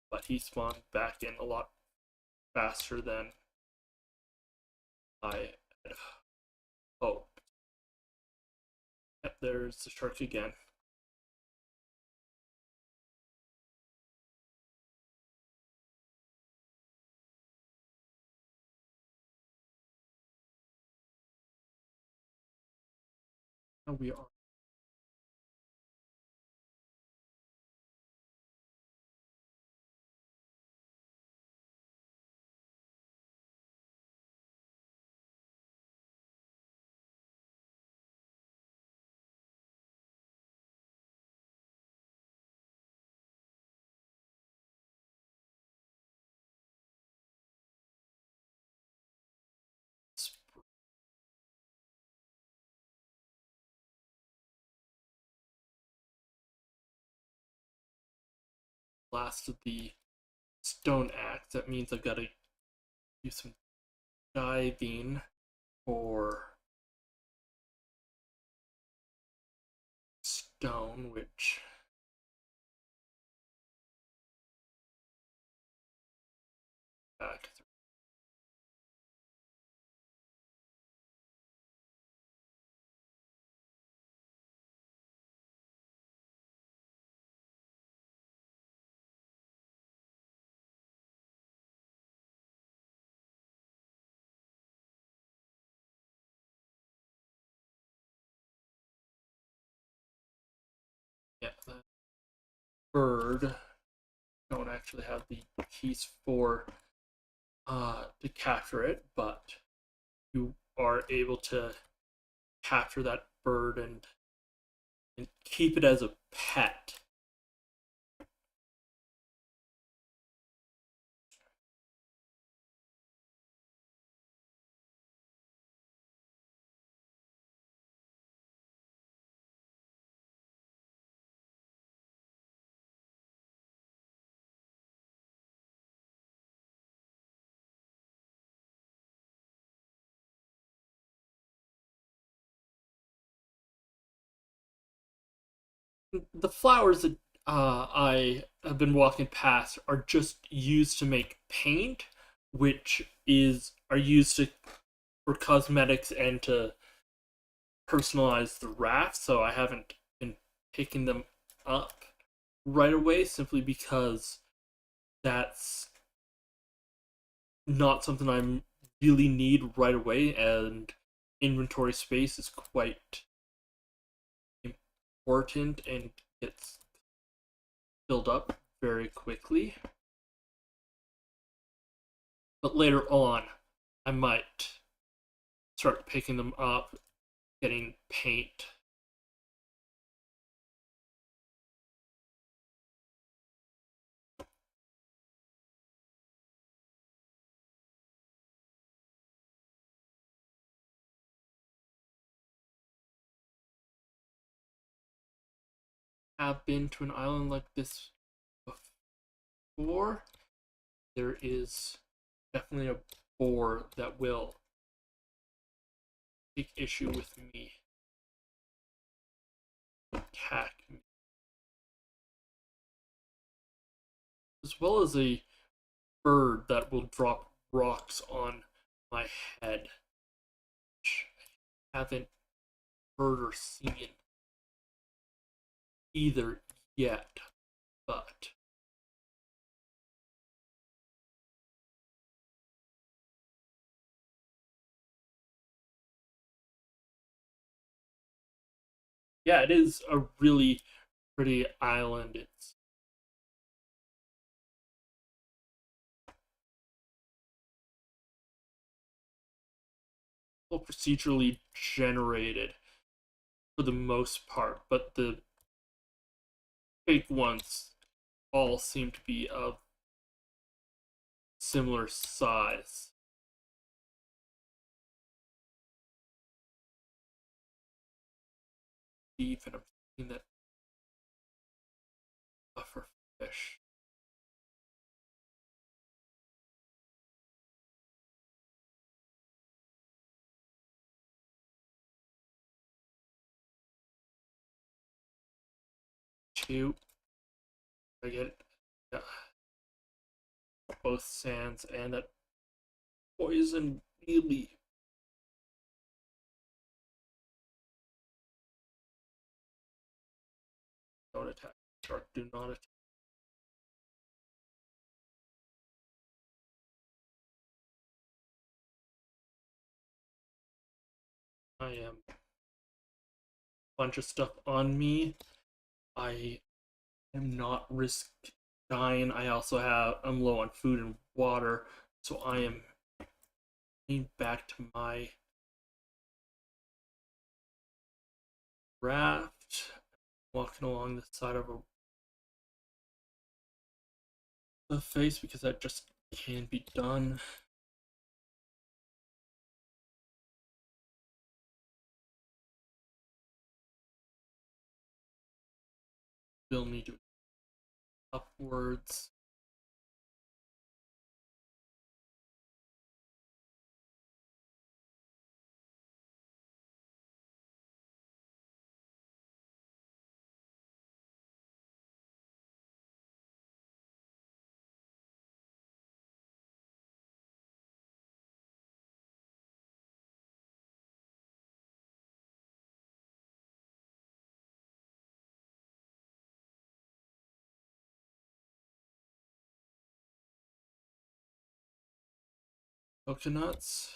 But he spawned back in a lot faster than I had hoped. Yep, there's the shark again. Now we are. Blasted the stone axe. That means I've got to do some diving for stone, which back through. Yeah, that bird don't actually have the keys for to capture it, but you are able to capture that bird and keep it as a pet. The flowers that I have been walking past are just used to make paint, which is are used to for cosmetics and to personalize the raft. So I haven't been picking them up right away simply because that's not something I really need right away, and inventory space is quite important and gets filled up very quickly. But later on, I might start picking them up, getting paint. I've been to an island like this before. There is definitely a boar that will take issue with me, attack me, as well as a bird that will drop rocks on my head, which I haven't heard or seen either yet, but yeah, it is a really pretty island. It's all procedurally generated for the most part, but the fake ones all seem to be of similar size. Even I'm seeing that buffer fish. Two. I get uh, both sands and that poison really don't attack. Shark do not attack. I am a bunch of stuff on me. I am not risk dying. I also I'm low on food and water, so I am heading back to my raft, walking along the side of a face because that just can be done. Still need to upwards. Coconuts.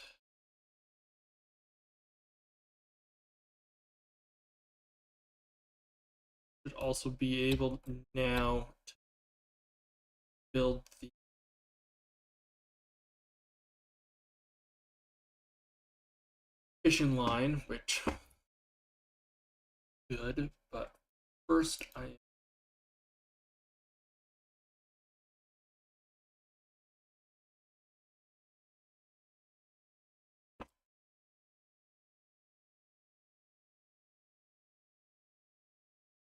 Should also be able now to build the fishing line, which good, but first I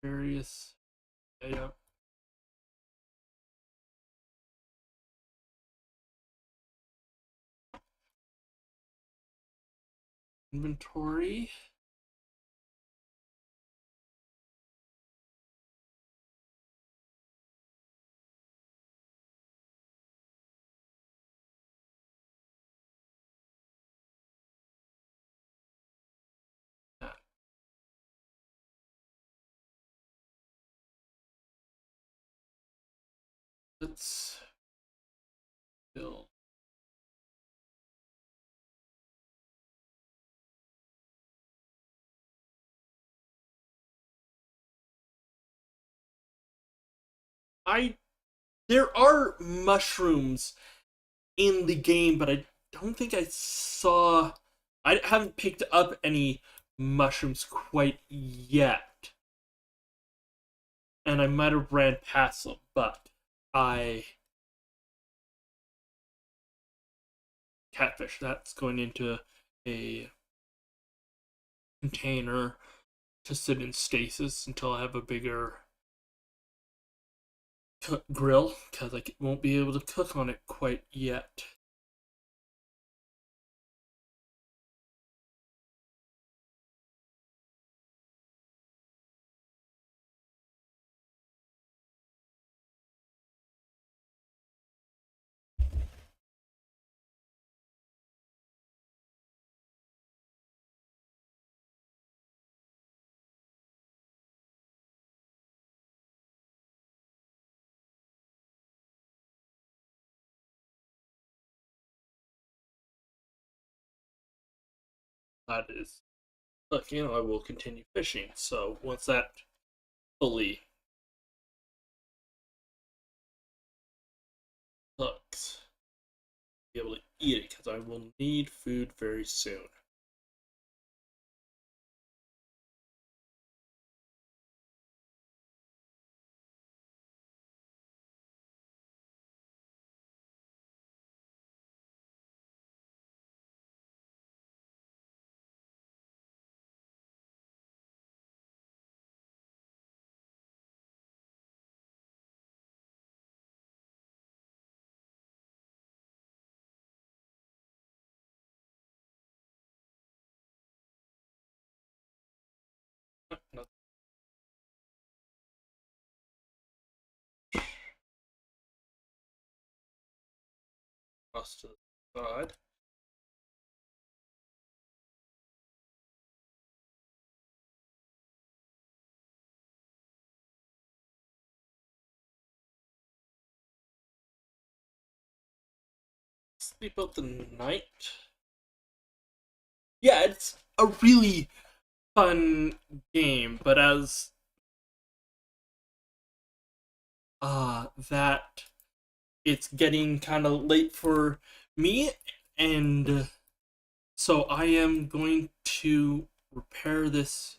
various data inventory. Let's build. There are mushrooms in the game, but I don't think I haven't picked up any mushrooms quite yet. And I might have ran past them, but I catfish. That's going into a container to sit in stasis until I have a bigger grill, because I won't be able to cook on it quite yet. That is, look, I will continue fishing. So once that fully cooks, I'll be able to eat it because I will need food very soon. Across to the side. Sleep out the night. Yeah, it's a really fun game, but as that it's getting kind of late for me, and so I am going to repair this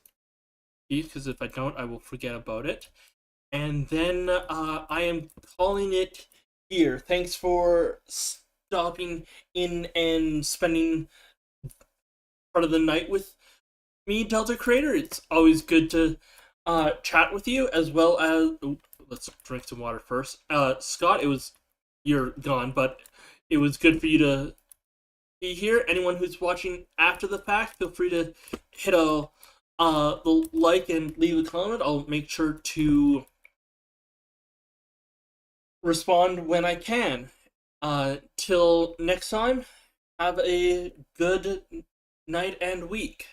piece, because if I don't, I will forget about it. And then I am calling it here. Thanks for stopping in and spending part of the night with me, Delta Creator. It's always good to chat with you, as well as let's drink some water first. Scott, you're gone, but it was good for you to be here. Anyone who's watching after the fact, feel free to hit the like and leave a comment. I'll make sure to respond when I can. Till next time, have a good night and week.